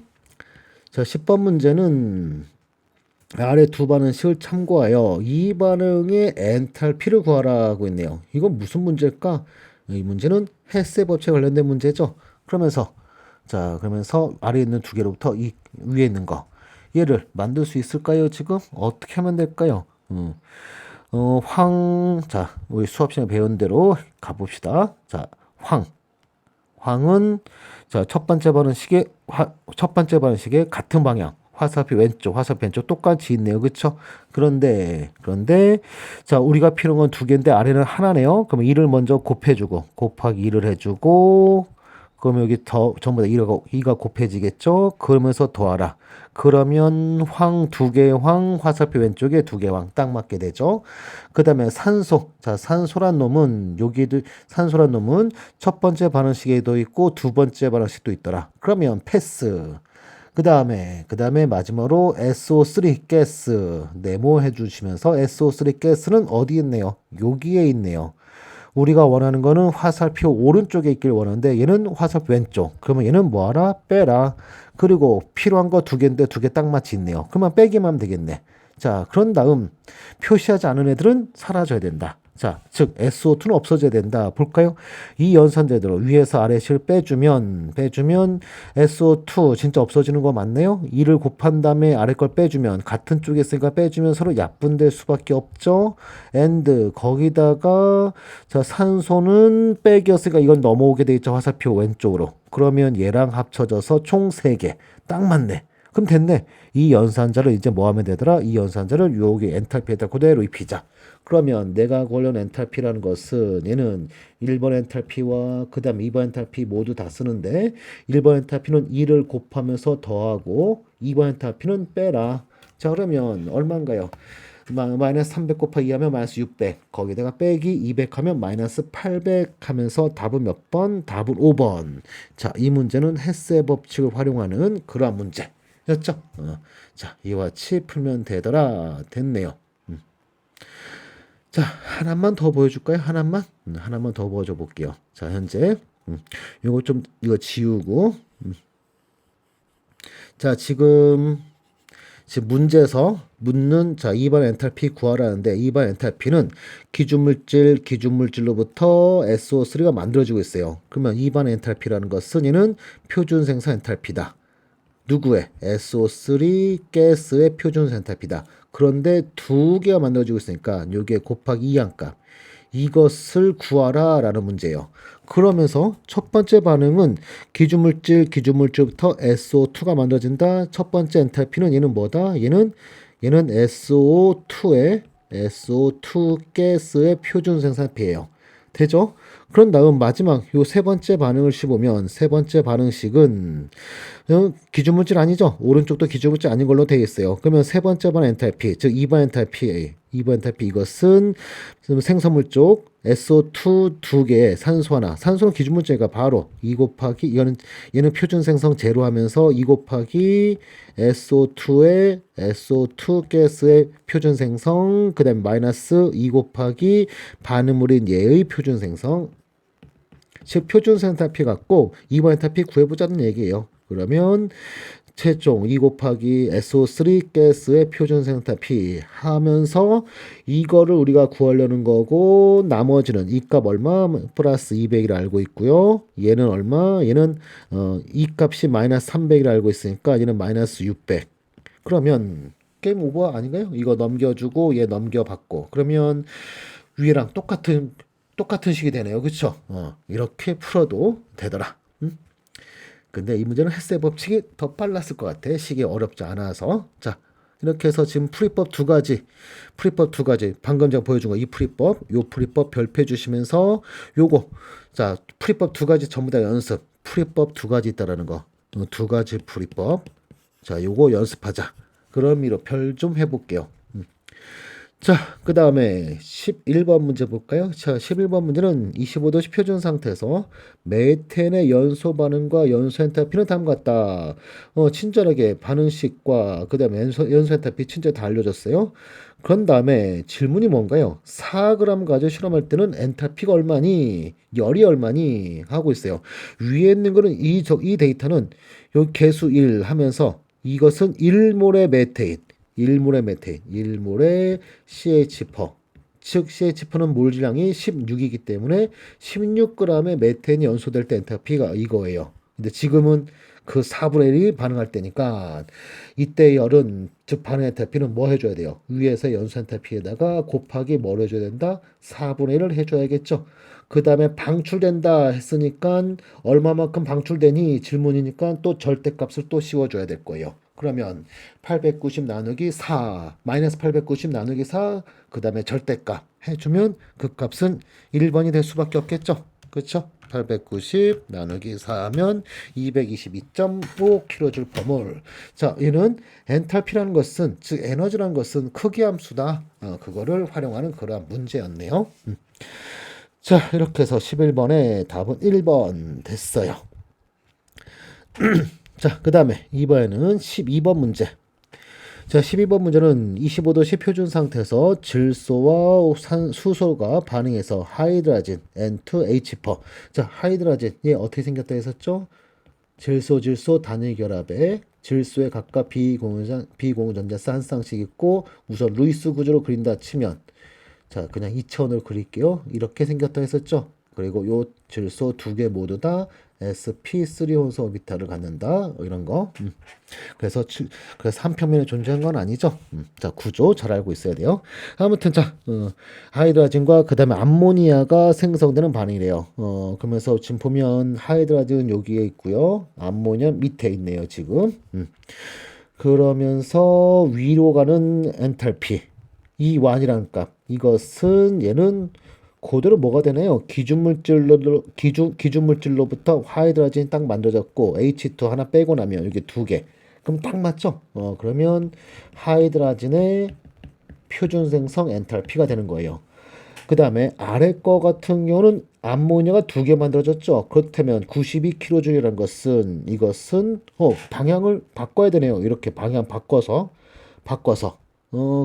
A: 자, 10번 문제는 아래 두 반응식을 참고하여 이 반응의 엔탈피를 구하라고 있네요. 이건 무슨 문제일까? 이 문제는 헬스의 법칙에 관련된 문제죠. 그러면서 아래에 있는 두 개로부터 이 위에 있는 거 얘를 만들 수 있을까요? 지금 어떻게 하면 될까요? 자, 우리 수업 시간에 배운 대로 가봅시다. 자, 황은 자, 첫 번째 반응식의 같은 방향. 화살표 왼쪽, 화살표 왼쪽 똑같이 있네요. 그렇죠? 그런데 자, 우리가 필요한 건 두 개인데 아래는 하나네요. 그러면 2를 먼저 곱해주고 곱하기 2를 해주고 그러면 여기 전부 다 2가 곱해지겠죠? 그러면서 더하라. 그러면 두 개의 화살표 왼쪽에 두 개의 딱 맞게 되죠. 그 다음에 산소. 자, 산소란 놈은 첫 번째 반응식에도 있고 두 번째 반응식도 있더라. 그러면 패스. 그 다음에 마지막으로 SO3 가스 네모해 주시면서 SO3 가스는 어디 있네요? 여기에 있네요. 우리가 원하는 거는 화살표 오른쪽에 있길 원하는데 얘는 화살표 왼쪽. 그러면 얘는 뭐하라? 빼라. 그리고 필요한 거 두 개인데 두 개 딱 맞지 있네요. 그러면 빼기만 하면 되겠네. 자, 그런 다음 표시하지 않은 애들은 사라져야 된다. 자, 즉 SO2는 없어져야 된다. 볼까요? 이 연산제대로 위에서 아래실 빼주면 SO2 진짜 없어지는 거 맞네요? 2를 곱한 다음에 아래 걸 빼주면 같은 쪽에 있으니까 빼주면 서로 약분될 수밖에 없죠. and 거기다가 자 산소는 빼기였으니까 이건 넘어오게 돼 있죠. 화살표 왼쪽으로. 그러면 얘랑 합쳐져서 총 3개. 딱 맞네. 그럼 됐네. 이 연산자를 이제 뭐 하면 되더라? 이 연산자를 여기 엔탈피에다 그대로 입히자. 그러면 내가 고른 엔탈피라는 것은 얘는 1번 엔탈피와 그 다음 2번 엔탈피 모두 다 쓰는데 1번 엔탈피는 2를 곱하면서 더하고 2번 엔탈피는 빼라. 자 그러면 얼마인가요? 마이너스 300 곱하기 2 하면 마이너스 600 거기다가 빼기 200 하면 마이너스 800 하면서 답은 몇 번? 답은 5번. 자, 이 문제는 헤세 법칙을 활용하는 그러한 문제였죠. 자, 이와 같이 풀면 되더라. 됐네요. 자, 하나만 더 보여줄까요? 하나만 더 보여줘 볼게요. 자, 현재 요거 좀 이거 지우고 자, 지금 문제에서 묻는 자 2번 엔탈피 구하라는데 2번 엔탈피는 기준물질로부터 SO3가 만들어지고 있어요. 그러면 2번 엔탈피라는 것은 얘는 표준 생산 엔탈피다. 누구의? SO3 가스의 표준 엔탈피다. 그런데 두 개가 만들어지고 있으니까 요게 곱하기 2항값. 이것을 구하라 라는 문제예요. 그러면서 첫 번째 반응은 기준물질부터 SO2가 만들어진다. 첫 번째 엔탈피는 얘는 뭐다? 얘는 SO2 가스의 표준 생산비예요. 되죠? 그런 다음 마지막 요 세 번째 반응을 씹으면 세 번째 반응식은 기준물질 아니죠? 오른쪽도 기준물질 아닌 걸로 되어 있어요. 그러면 세 번째 반응 엔탈피, 즉 2번 엔탈피 이것은 생성물 쪽 SO2 두 개에 산소 하나. 산소는 기준물질이니까 바로 2 곱하기 얘는 표준 생성 제로 하면서 2 곱하기 SO2의 SO2 가스의 표준 생성 그다음에 마이너스 2 곱하기 반응물인 얘의 표준 생성. 즉 표준 엔탈피 갖고 2번 엔탈피 구해보자는 얘기예요. 그러면 최종 2 곱하기 SO3 가스의 표준 엔탈피 하면서 이거를 우리가 구하려는 거고 나머지는 이 값 얼마? 플러스 200이라 알고 있고요. 얘는 얼마? 얘는 이 값이 마이너스 300이라 알고 있으니까 얘는 마이너스 600. 그러면 게임 오버 아닌가요? 이거 넘겨주고 얘 넘겨받고 그러면 위에랑 똑같은 식이 되네요. 그쵸? 이렇게 풀어도 되더라. 근데 이 문제는 햇세 법칙이 더 빨랐을 것 같아. 식이 어렵지 않아서. 자, 이렇게 해서 지금 풀이법 두 가지. 방금 제가 보여준 거 이 풀이법, 요 풀이법 별표해 주시면서 요거. 자, 풀이법 두 가지 전부 다 연습. 풀이법 두 가지 있다라는 거. 두 가지 풀이법. 자, 요거 연습하자. 그럼 이로 별 좀 해볼게요. 자, 그 다음에 11번 문제 볼까요? 자, 11번 문제는 25도씨 표준 상태에서 메탄의 연소 반응과 연소 엔탈피는 다음과 같다. 친절하게 반응식과 그 다음에 연소 엔탈피 친절히 다 알려줬어요. 그런 다음에 질문이 뭔가요? 4g 가지고 실험할 때는 엔탈피가 얼마니? 열이 얼마니? 하고 있어요. 위에 있는 거는 이 데이터는 요 개수 1 하면서 이것은 1몰의 메테인. 1몰의 CH4 즉 CH4는 몰질량이 16이기 때문에 16g의 메탄이 연소될 때 엔탈피가 이거예요. 근데 지금은 그 4분의 1이 반응할 때니까 이때 열은 즉 반응 엔탈피는 뭐 해줘야 돼요? 위에서 연소 엔탈피에다가 곱하기 뭘 해줘야 된다? 4분의 1을 해줘야겠죠. 그 다음에 방출된다 했으니까 얼마만큼 방출되니 질문이니까 또 절대값을 또 씌워줘야 될 거예요. 그러면 890 나누기 4 마이너스 890 나누기 4 그 다음에 절대값 해주면 그 값은 1번이 될 수밖에 없겠죠. 그렇죠? 890 나누기 4 하면 222.5kJ/몰. 자, 얘는 엔탈피라는 것은 즉 에너지라는 것은 크기 함수다. 그거를 활용하는 그러한 문제였네요. 자, 이렇게 해서 11번의 답은 1번 됐어요. 자, 그 다음에 이번에는 12번 문제. 자, 12번 문제는 25도씨 표준 상태에서 질소와 수소가 반응해서 하이드라진 N2H4. 자, 하이드라진 얘 어떻게 생겼다 했었죠? 질소 단일 결합에 질소에 각각 비공유전자 한 쌍씩 있고 우선 루이스 구조로 그린다 치면 자, 그냥 2차원으로 그릴게요. 이렇게 생겼다 했었죠. 그리고 요 질소 두 개 모두 다 sp3 혼소 오비탈을 갖는다. 이런 거. 그래서 한 평면에 존재한 건 아니죠. 자, 구조 잘 알고 있어야 돼요. 아무튼 자, 하이드라진과 그다음에 암모니아가 생성되는 반응이래요. 그러면서 지금 보면 하이드라진 여기에 있고요. 암모니아 밑에 있네요, 지금. 그러면서 위로 가는 엔탈피 E1이라는 값. 이것은 얘는 그대로 뭐가 되나요? 기준물질로부터 하이드라진이 딱 만들어졌고 H2 하나 빼고 나면 이게 두 개. 그럼 딱 맞죠? 그러면 하이드라진의 표준 생성 엔탈피가 되는 거예요. 그 다음에 아래 거 같은 경우는 암모니아가 두 개 만들어졌죠. 그렇다면 92kJ라는 것은 이것은 방향을 바꿔야 되네요. 이렇게 방향 바꿔서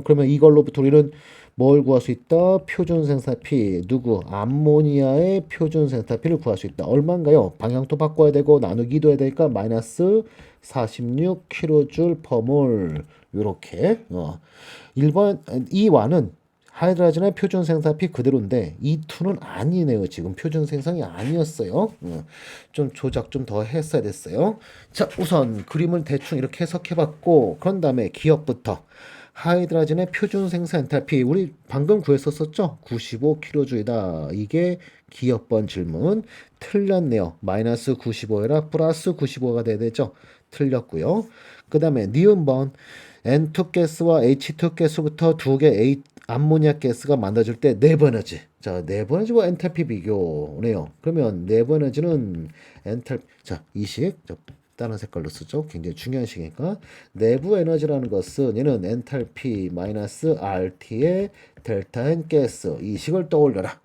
A: 그러면 이걸로부터 우리는 뭘 구할 수 있다? 표준 생산피 누구? 암모니아의 표준 생산피를 구할 수 있다. 얼마인가요? 방향도 바꿔야 되고 나누기도 해야 되니까 마이너스 46kJ/몰 요렇게 1번 E1은 하이드라진의 표준 생산피 그대로인데 E2는 아니네요. 지금 표준 생성이 아니었어요. 좀 조작 좀 더 했어야 됐어요. 자, 우선 그림을 대충 이렇게 해석해봤고 그런 다음에 기억부터 하이드라진의 표준 생산 엔탈피 우리 방금 구했었죠? 95kJ이다. 이게 기억번 질문 틀렸네요. 마이너스 95라 플러스 95가 돼야 되죠? 틀렸고요. 그 다음에 니은번 N2 가스와 H2 가스부터 두 개 암모니아 가스가 만들어질 때 내부 에너지. 자, 내부 에너지와 엔탈피 비교네요. 그러면 내부 에너지는 자, 이 식. 다른 색깔로 쓰죠. 굉장히 중요한 식이니까. 내부 에너지라는 것은 얘는 엔탈피 마이너스 RT의 델타 N 가스. 이 식을 떠올려라.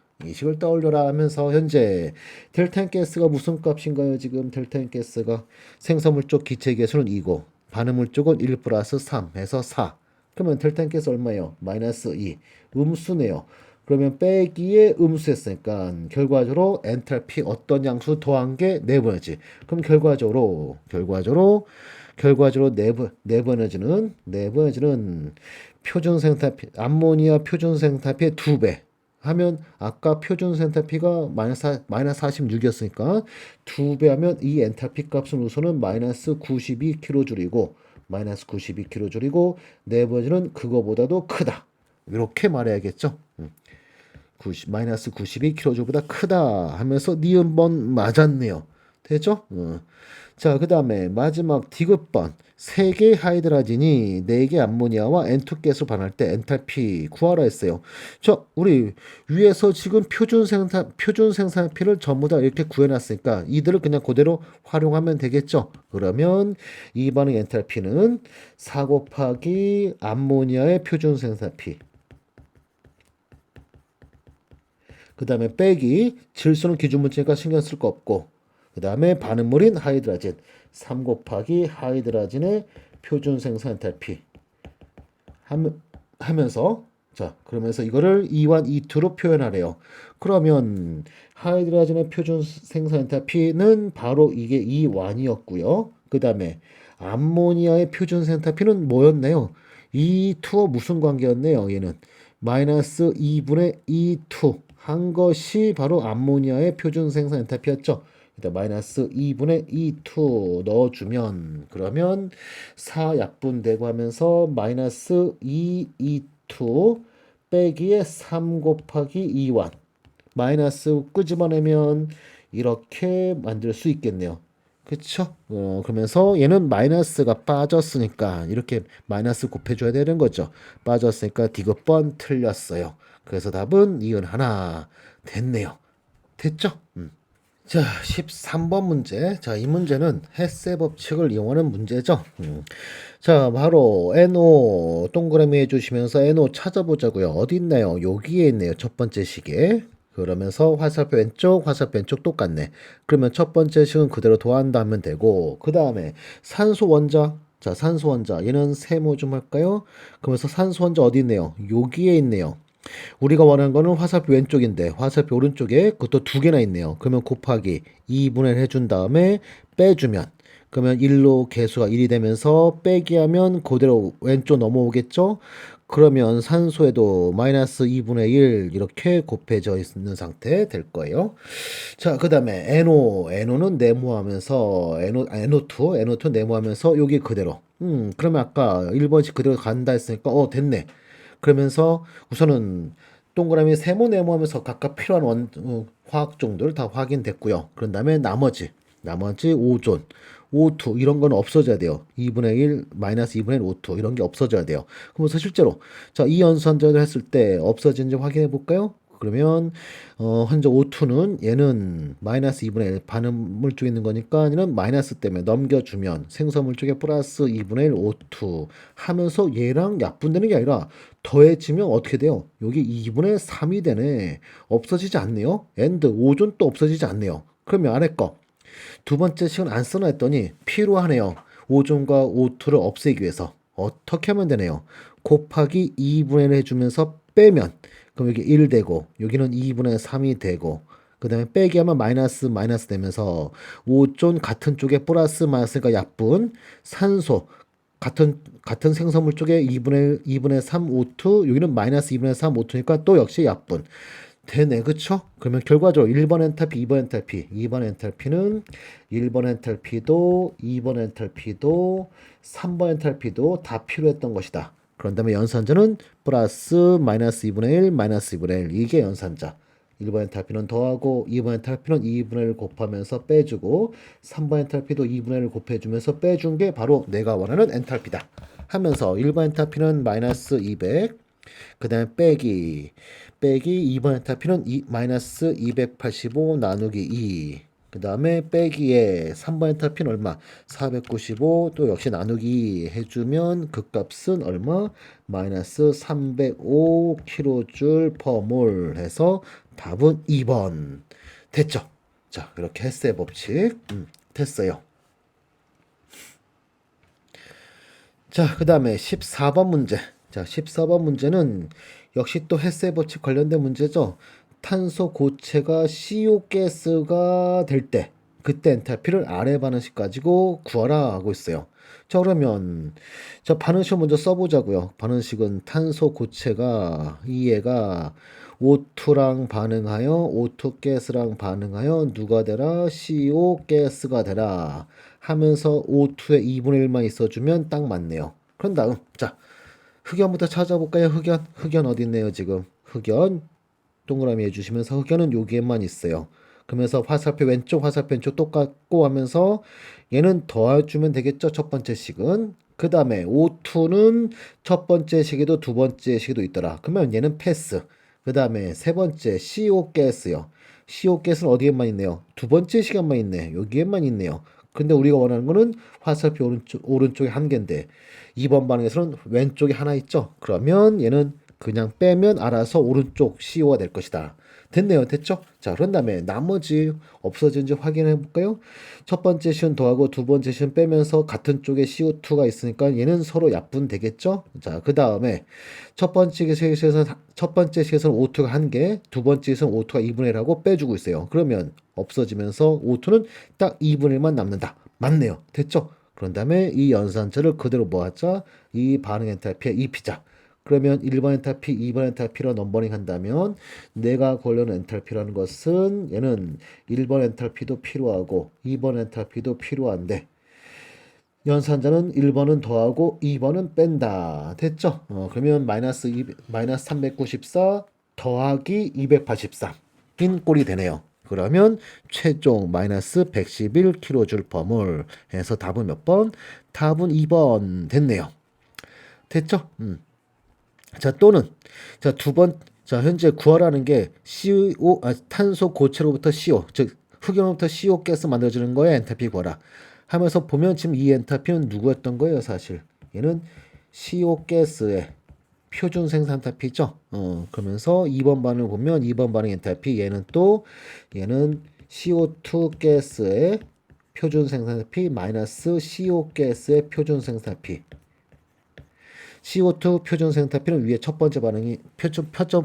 A: 하면서 현재 델타 N 가스가 무슨 값인가요? 지금 델타 N 가스가 생성물 쪽 기체 계수는 2고 반응물 쪽은 1 플러스 3 해서 4. 그러면 델타 N 가스 얼마예요? 마이너스 2. 음수네요. 그러면 빼기에 음수했으니까 결과적으로 엔탈피 어떤 양수 더한 게 내부 에너지. 그럼 결과적으로 내부 에너지는 표준 생산피 암모니아 표준 생산피의 2배 하면 아까 표준 생산피가 마이너스 46이었으니까 2배 하면 이 엔탈피 값은 우선은 마이너스 92kJ이고 내부 에너지는 그거보다도 크다. 이렇게 말해야겠죠. 마이너스 92kJ보다 크다 하면서 니은번 맞았네요. 되죠? 자, 그 다음에 마지막 디귿번 3개 하이드라진이 4개 암모니아와 N2 가스로 반할 때 엔탈피 구하라 했어요. 자, 우리 위에서 지금 표준 생산피를 전부 다 이렇게 구해놨으니까 이들을 그냥 그대로 활용하면 되겠죠. 그러면 이 반응 엔탈피는 4 곱하기 암모니아의 표준 생산피 그 다음에 빼기 질소는 기준물질이니까 신경 쓸 거 없고 그 다음에 반응물인 하이드라진 3 곱하기 하이드라진의 표준 생산 엔탈피 하면서 자 그러면서 이거를 E1, E2로 표현하래요. 그러면 하이드라진의 표준 생산 엔탈피는 바로 이게 E1이었고요. 그 다음에 암모니아의 표준 생산피는 뭐였나요? E2와 무슨 관계였나요? 얘는 마이너스 2분의 E2 한 것이 바로 암모니아의 표준 생산 엔탈피였죠. 일단 마이너스 2분의 E2 넣어주면 그러면 4 약분되고 하면서 마이너스 2E2 빼기에 3 곱하기 2완 마이너스 끄집어내면 이렇게 만들 수 있겠네요. 그쵸? 그러면서 얘는 마이너스가 빠졌으니까 이렇게 마이너스 곱해줘야 되는 거죠. 빠졌으니까 디귿번 틀렸어요. 그래서 답은 이은 하나 됐네요. 됐죠? 자, 13번 문제. 자, 이 문제는 헤세 법칙을 이용하는 문제죠. 자, 바로 NO 동그라미 해주시면서 NO 찾아보자고요. 어디 있나요? 여기에 있네요. 첫 번째 식에. 그러면서 화살표 왼쪽 똑같네. 그러면 첫 번째 식은 그대로 도한다 하면 되고 그 다음에 산소 원자 자, 산소 원자. 얘는 세모 좀 할까요? 그러면서 산소 원자 어디 있네요? 여기에 있네요. 우리가 원하는 거는 화살표 왼쪽인데 화살표 오른쪽에 그것도 두 개나 있네요. 그러면 곱하기 2분의 1 해준 다음에 빼주면 그러면 1로 개수가 1이 되면서 빼기 하면 그대로 왼쪽 넘어오겠죠? 그러면 산소에도 마이너스 2분의 1 이렇게 곱해져 있는 상태 될 거예요. 자, 그 다음에 NO는 네모하면서 NO2 네모하면서 여기 그대로. 그러면 아까 1번씩 그대로 간다 했으니까 됐네. 그러면서 우선은 동그라미 세모 네모하면서 각각 필요한 화학 종들 다 확인됐고요. 그런 다음에 나머지 오존, O2 이런 건 없어져야 돼요. 2분의 1, 마이너스 2분의 1 O2 이런 게 없어져야 돼요. 그러면서 실제로 자, 이 연산자를 했을 때 없어진지 확인해 볼까요? 그러면 현재 O2는 얘는 마이너스 2분의 1 반응물 쪽에 있는 거니까 얘는 마이너스 때문에 넘겨주면 생성물 쪽에 플러스 2분의 1 O2 하면서 얘랑 약분되는 게 아니라 더해지면 어떻게 돼요? 여기 2분의 3이 되네. 없어지지 않네요. and 오존 또 없어지지 않네요. 그러면 아래 거 두 번째 식은 안 써놔 했더니 필요하네요. 오존과 O2를 없애기 위해서 어떻게 하면 되네요. 곱하기 2분의 1 해주면서 빼면 그럼 여기 1 되고 여기는 2분의 3이 되고 그 다음에 빼기 하면 마이너스 되면서 오존 같은 쪽에 플러스 마이너스가 약분 산소 같은 생성물 쪽에 2분의 3 O2 여기는 마이너스 2분의 3 O2니까 또 역시 약분 되네. 그쵸? 그러면 결과적으로 1번 엔탈피, 2번 엔탈피. 2번 엔탈피는 1번 엔탈피도 2번 엔탈피도 3번 엔탈피도 다 필요했던 것이다. 그런 다음에 연산자는 플러스 마이너스 2분의 1 마이너스 2분의 1 이게 연산자. 1번 엔탈피는 더하고 2번 엔탈피는 2분의 1 곱하면서 빼주고 3번 엔탈피도 2분의 1 곱해주면서 빼준 게 바로 내가 원하는 엔탈피다. 하면서 1번 엔탈피는 마이너스 200 그 다음에 빼기 2번 엔탈피는 마이너스 285 나누기 2. 그 다음에 빼기에 3번 엔탈피는 얼마? 495 또 역시 나누기 2 해주면 그 값은 얼마? 마이너스 305 킬로줄 퍼몰 해서 답은 2번. 됐죠? 자, 이렇게 햇세 법칙 됐어요. 자, 그 다음에 14번 문제. 자, 14번 문제는 역시 또 햇세 법칙 관련된 문제죠. 탄소 고체가 CO 가스가 될 때, 그때 엔탈피를 아래 반응식 가지고 구하라 하고 있어요. 자, 그러면 자, 반응식 먼저 써보자고요. 반응식은 탄소 고체가 얘가 O2랑 반응하여 O2 가스랑 반응하여 누가 되라? CO 가스가 되라 하면서 O2의 2분의 1만 있어주면 딱 맞네요. 그런 다음 자, 흑연부터 찾아볼까요? 흑연 어디 있네요 지금. 흑연 동그라미 해주시면서 흑연은 여기에만 있어요. 그러면서 화살표 왼쪽 똑같고 하면서 얘는 더해주면 되겠죠. 첫 번째 식은. 그 다음에 O2는 첫 번째 식에도 두 번째 식에도 있더라. 그러면 얘는 패스. 그 다음에 세 번째 CO 가스요. CO 가스는 어디에만 있네요? 두 번째 시간만 있네. 여기에만 있네요. 근데 우리가 원하는 거는 화살표 오른쪽에 한 개인데 2번 반응에서는 왼쪽에 하나 있죠. 그러면 얘는 그냥 빼면 알아서 오른쪽 CO가 될 것이다. 됐네요. 됐죠? 자, 그런 다음에 나머지 없어진지 확인해 볼까요? 첫 번째 시은 더하고 두 번째 시은 빼면서 같은 쪽에 CO2가 있으니까 얘는 서로 약분 되겠죠? 자, 그 다음에 첫 번째 식에서는 O2가 한 개, 두 번째 식에서는 O2가 2분의 1하고 빼주고 있어요. 그러면 없어지면서 O2는 딱 2분의 1만 남는다. 맞네요. 됐죠? 그런 다음에 이 연산자를 그대로 모았자 이 반응 엔탈피에 입히자. 그러면 1번 엔탈피, 2번 엔탈피로 넘버링 한다면 내가 고르는 엔탈피라는 것은 얘는 1번 엔탈피도 필요하고 2번 엔탈피도 필요한데 연산자는 1번은 더하고 2번은 뺀다. 됐죠? 그러면 마이너스 394 더하기 283 인 꼴이 되네요. 그러면 최종 마이너스 111kJ per mol 해서 답은 몇 번? 답은 2번 됐네요. 됐죠? 자, 또는 자, 자, 현재 구하라는 게 탄소 고체로부터 CO, 즉 흑연으로부터 CO 가스 만들어지는 거에 엔탈피 구하라. 하면서 보면 지금 이 엔탈피는 누구였던 거예요, 사실. 얘는 CO 가스의 표준 생산 엔탈피죠. 그러면서 2번 반응을 보면 2번 반응 엔탈피 얘는 CO2 가스의 표준 생산비 마이너스 CO 가스의 표준 생산비. CO2 표준 생산비는 위에 첫 번째 반응이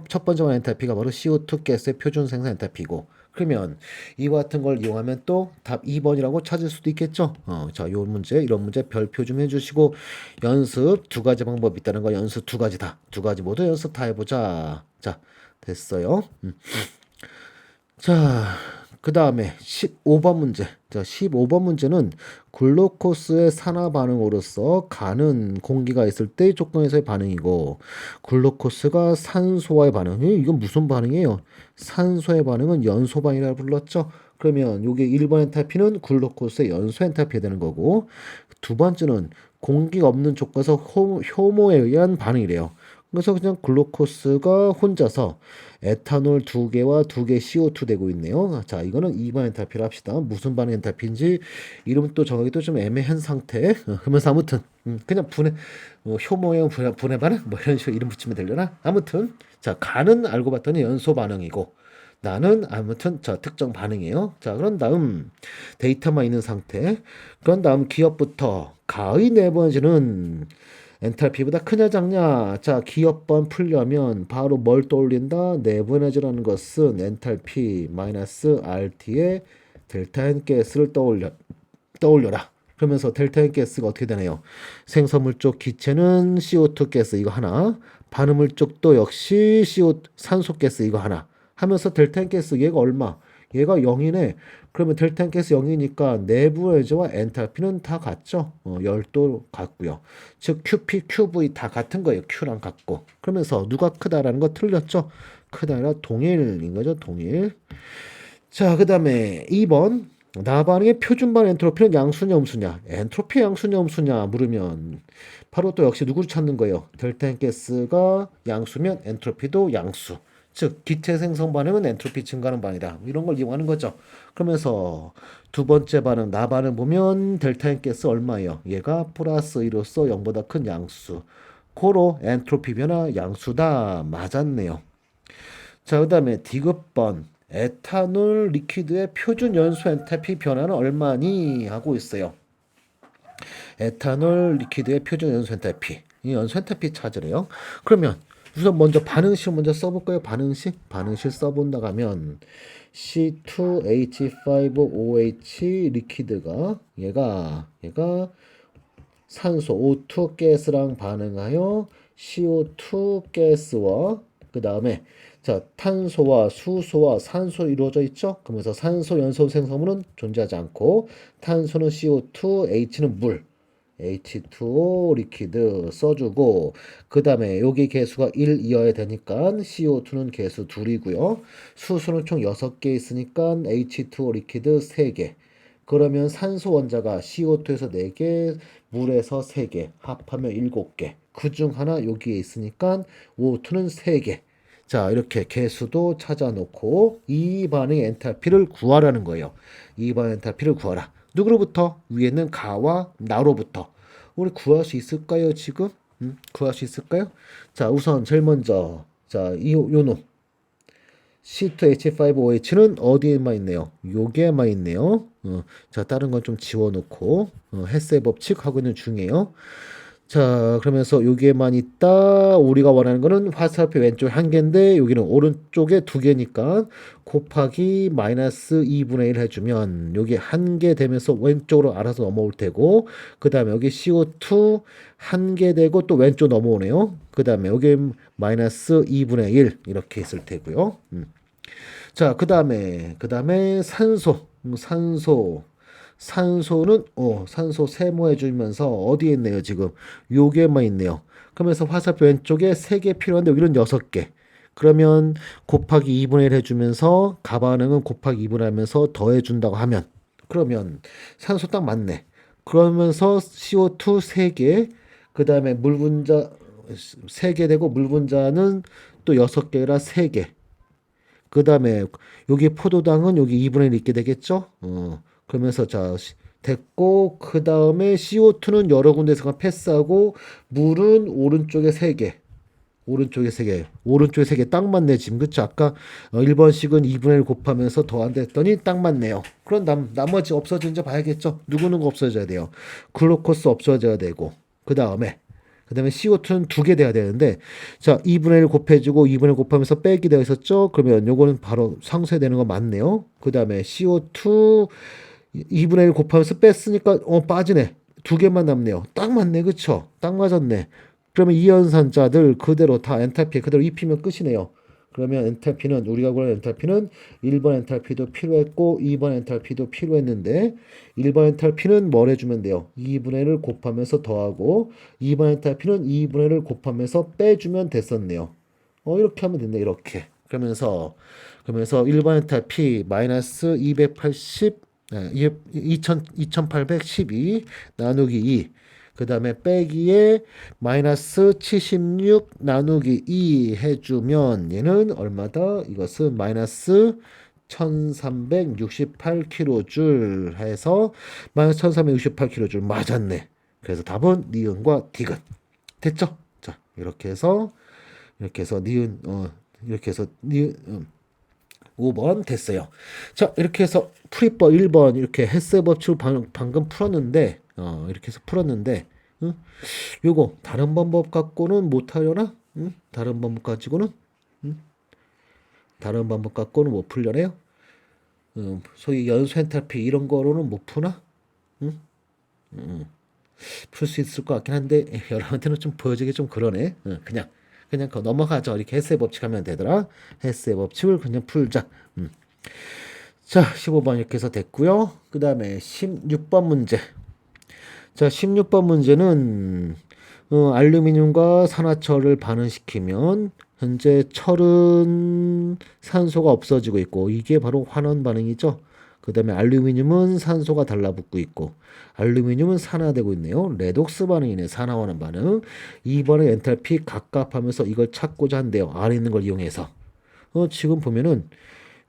A: 첫 번째 반응 엔탈피가 바로 CO2 가스의 표준 생산 엔탈피고. 그러면 이와 같은 걸 이용하면 또 답 2번이라고 찾을 수도 있겠죠. 자, 요 문제, 이런 문제 별표 좀 해주시고 연습 두 가지 방법이 있다는 거 연습 두 가지다. 두 가지 모두 연습 다 해보자. 자, 됐어요. 자, 그 다음에 15번 문제. 자, 15번 문제는 글루코스의 산화 반응으로서 가는 공기가 있을 때 조건에서의 반응이고, 글루코스가 산소와의 반응. 이건 무슨 반응이에요? 산소의 반응은 연소 반응이라고 불렀죠? 그러면 요게 1번 엔탈피는 글루코스의 연소 엔탈피가 되는 거고, 두 번째는 공기가 없는 조건에서 효모에 의한 반응이래요. 그래서 그냥 글루코스가 혼자서 에탄올 2개와 2개 CO2 되고 있네요. 자, 이거는 2번 엔탈피로 합시다. 무슨 반응 엔탈피인지 이름은 또 정하기도 좀 애매한 상태. 그러면서 아무튼 그냥 효모형 분해 반응 뭐 이런 식으로 이름 붙이면 되려나? 아무튼 자, 가는 알고 봤더니 연소 반응이고 나는 아무튼 자 특정 반응이에요. 자, 그런 다음 데이터만 있는 상태. 그런 다음 기업부터 가의 내버려지는 엔탈피보다 크냐 작냐. 자, 기업번 풀려면 바로 뭘 떠올린다? 내부 에너지라는 것은 엔탈피 마이너스 RT의 델타 N 가스를 떠올려라. 그러면서 델타 N 가스가 어떻게 되나요? 생성물 쪽 기체는 CO2 가스 이거 하나, 반응물 쪽도 역시 산소 가스 이거 하나 하면서 델타 N 가스 얘가 얼마? 얘가 0이네. 그러면 델타 N 가스 0이니까 내부 에너지와 엔탈피는 다 같죠. 열도 같고요. 즉 QP, QV 다 같은 거예요. Q랑 같고. 그러면서 누가 크다라는 거 틀렸죠. 크다 아니라 동일인 거죠. 동일. 자, 그 다음에 2번. 나반응의 표준반 엔트로피는 양수냐 음수냐. 엔트로피 양수냐 음수냐 물으면 바로 또 역시 누구를 찾는 거예요. 델타 N 가스가 양수면 엔트로피도 양수. 즉 기체 생성 반응은 엔트로피 증가하는 반응이다. 이런 걸 이용하는 거죠. 그러면서 두 번째 반응 나 반응 보면 델타 N 가스 얼마예요? 얘가 플러스 2로서 0보다 큰 양수. 고로 엔트로피 변화 양수다. 맞았네요. 자, 그 다음에 디귿번 에탄올 리퀴드의 표준 연소 엔탈피 변화는 얼마니? 하고 있어요. 에탄올 리퀴드의 표준 연소 엔탈피. 이 연소 엔탈피 찾으래요. 그러면 우선 먼저 반응식 먼저 써볼까요? 반응식 써본다고 하면 C2H5OH 리퀴드가 얘가 산소 O2 가스랑 반응하여 CO2 가스와 그 다음에 자 탄소와 수소와 산소 이루어져 있죠. 그러면서 산소 연소 생성물은 존재하지 않고 탄소는 CO2, H는 물. H2O 리퀴드 써주고 그 다음에 여기 개수가 1이어야 되니까 CO2는 개수 2이고요. 수소는 총 6개 있으니까 H2O 리퀴드 3개. 그러면 산소 원자가 CO2에서 4개, 물에서 3개, 합하면 7개. 그중 하나 여기에 있으니까 O2는 3개. 자, 이렇게 개수도 찾아놓고 이 반응의 엔탈피를 구하라는 거예요. 이 반응의 엔탈피를 구하라. 누구로부터? 위에는 가와 나로부터. 우리 구할 수 있을까요, 지금? 구할 수 있을까요? 자, 우선 제일 먼저 자, 요놈 C2H5OH는 어디에만 있네요? 여기에만 있네요. 자, 다른 건 좀 지워놓고 햇세 법칙 하고 있는 중이에요. 자, 그러면서 여기에만 있다. 우리가 원하는 거는 화살표 왼쪽 한 개인데 여기는 오른쪽에 2개니까 곱하기 마이너스 2분의 1 해주면 여기 한 개 되면서 왼쪽으로 알아서 넘어올 테고 그 다음에 여기 CO2 한 개 되고 또 왼쪽 넘어오네요. 그 다음에 여기 마이너스 2분의 1 이렇게 있을 테고요. 자, 그 다음에 산소는 산소 세모해 주면서 어디에 있네요 지금 요게만 있네요. 그러면서 화살표 왼쪽에 3개 필요한데 여기는 6개. 그러면 곱하기 2분의 1 해주면서 가반응은 곱하기 2분의 1 하면서 더해준다고 하면 그러면 산소 딱 맞네. 그러면서 CO2 3개 그 다음에 물 분자 3개 되고 물 분자는 또 6개라 3개. 그 다음에 여기 포도당은 여기 2분의 1 있게 되겠죠. 그러면서 자 됐고 그 다음에 CO2는 여러 군데서 패스하고 물은 오른쪽에 3개 오른쪽에 3개. 오른쪽에 3개 딱 맞네, 지금. 그쵸? 아까 1번씩은 2분의 1 곱하면서 더한다 했더니 딱 맞네요. 그럼 나머지 없어진지 봐야겠죠? 누구누구 없어져야 돼요. 글루코스 없어져야 되고, 그 다음에 CO2는 2개 돼야 되는데, 자, 2분의 1 곱해주고 2분의 1 곱하면서 빼기 되어 있었죠? 그러면 요거는 바로 상쇄되는 거 맞네요. 그 다음에 CO2 2분의 1 곱하면서 뺐으니까, 빠지네. 2개만 남네요. 딱 맞네. 그쵸? 딱 맞았네. 그러면 이연산자들 그대로 다 엔탈피 그대로 입히면 끝이네요. 그러면 엔탈피는 우리가 구하는 엔탈피는 1번 엔탈피도 필요했고 2번 엔탈피도 필요했는데 1번 엔탈피는 뭘 해주면 돼요? 2분의 1을 곱하면서 더하고 2번 엔탈피는 2분의 1을 곱하면서 빼주면 됐었네요. 이렇게 하면 된다. 이렇게. 그러면서 1번 엔탈피 마이너스 280 2812 나누기 2 그 다음에 빼기에 마이너스 76 나누기 2 해주면 얘는 얼마다? 이것은 마이너스 1368kJ 해서 마이너스 1368kJ 맞았네. 그래서 답은 니은과 디귿 됐죠? 자 이렇게 해서 니은 5번 됐어요. 자, 이렇게 해서 풀이법 1번 이렇게 헬스 법칙을 방금 풀었는데, 이렇게 해서 풀었는데, 응? 요거 다른 방법 갖고는 못하려나? 응? 다른 방법 가지고는? 응? 다른 방법 갖고는 못 풀려나요? 소위 연소 엔탈피 이런 거로는 못 푸나? 응? 풀 수 있을 것 같긴 한데 여러분한테는 좀 보여주기 좀 그러네. 그냥 그거 넘어가죠. 이렇게 헬스의 법칙 하면 되더라. 헬스의 법칙을 그냥 풀자. 자, 15번 이렇게 해서 됐고요. 그 다음에 16번 문제. 자, 16번 문제는 알루미늄과 산화철을 반응시키면 현재 철은 산소가 없어지고 있고 이게 바로 환원 반응이죠. 그 다음에 알루미늄은 산소가 달라붙고 있고 알루미늄은 산화되고 있네요. 레독스 반응이네. 산화환원 반응. 2번의 엔탈피 갑갑하면서 이걸 찾고자 한대요. 아래 있는 걸 이용해서. 지금 보면은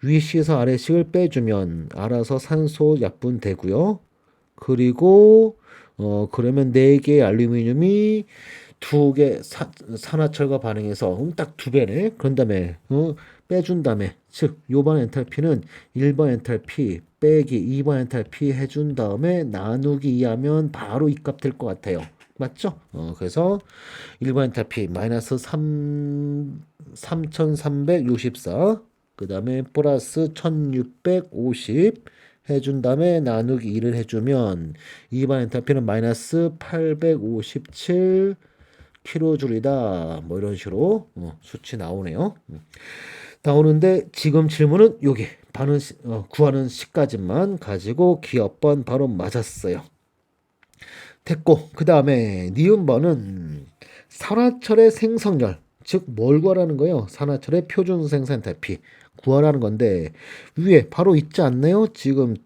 A: 위식에서 아래식을 빼주면 알아서 산소 약분되고요. 그리고 그러면 4개의 알루미늄이 2개 산화철과 반응해서 딱 2배네. 그런 다음에 빼준 다음에 즉 요번 엔탈피는 1번 엔탈피 빼기 2번 엔탈피 해준 다음에 나누기 2하면 바로 이 값 될 것 같아요. 맞죠? 그래서 1번 엔탈피 마이너스 3364 그 다음에 플러스 1650 해준 다음에 나누기 2를 해주면 2번 엔탈피는 마이너스 857 킬로줄이다. 뭐 이런 식으로 수치 나오네요. 나오는데 지금 질문은 요게 반응 구하는 시까지만 가지고 기업번 바로 맞았어요. 됐고 그 다음에 니은번은 산화철의 생성열 즉 뭘 구하라는 거예요? 산화철의 표준 생산 엔탈피 구하라는 건데 위에 바로 있지 않나요? 지금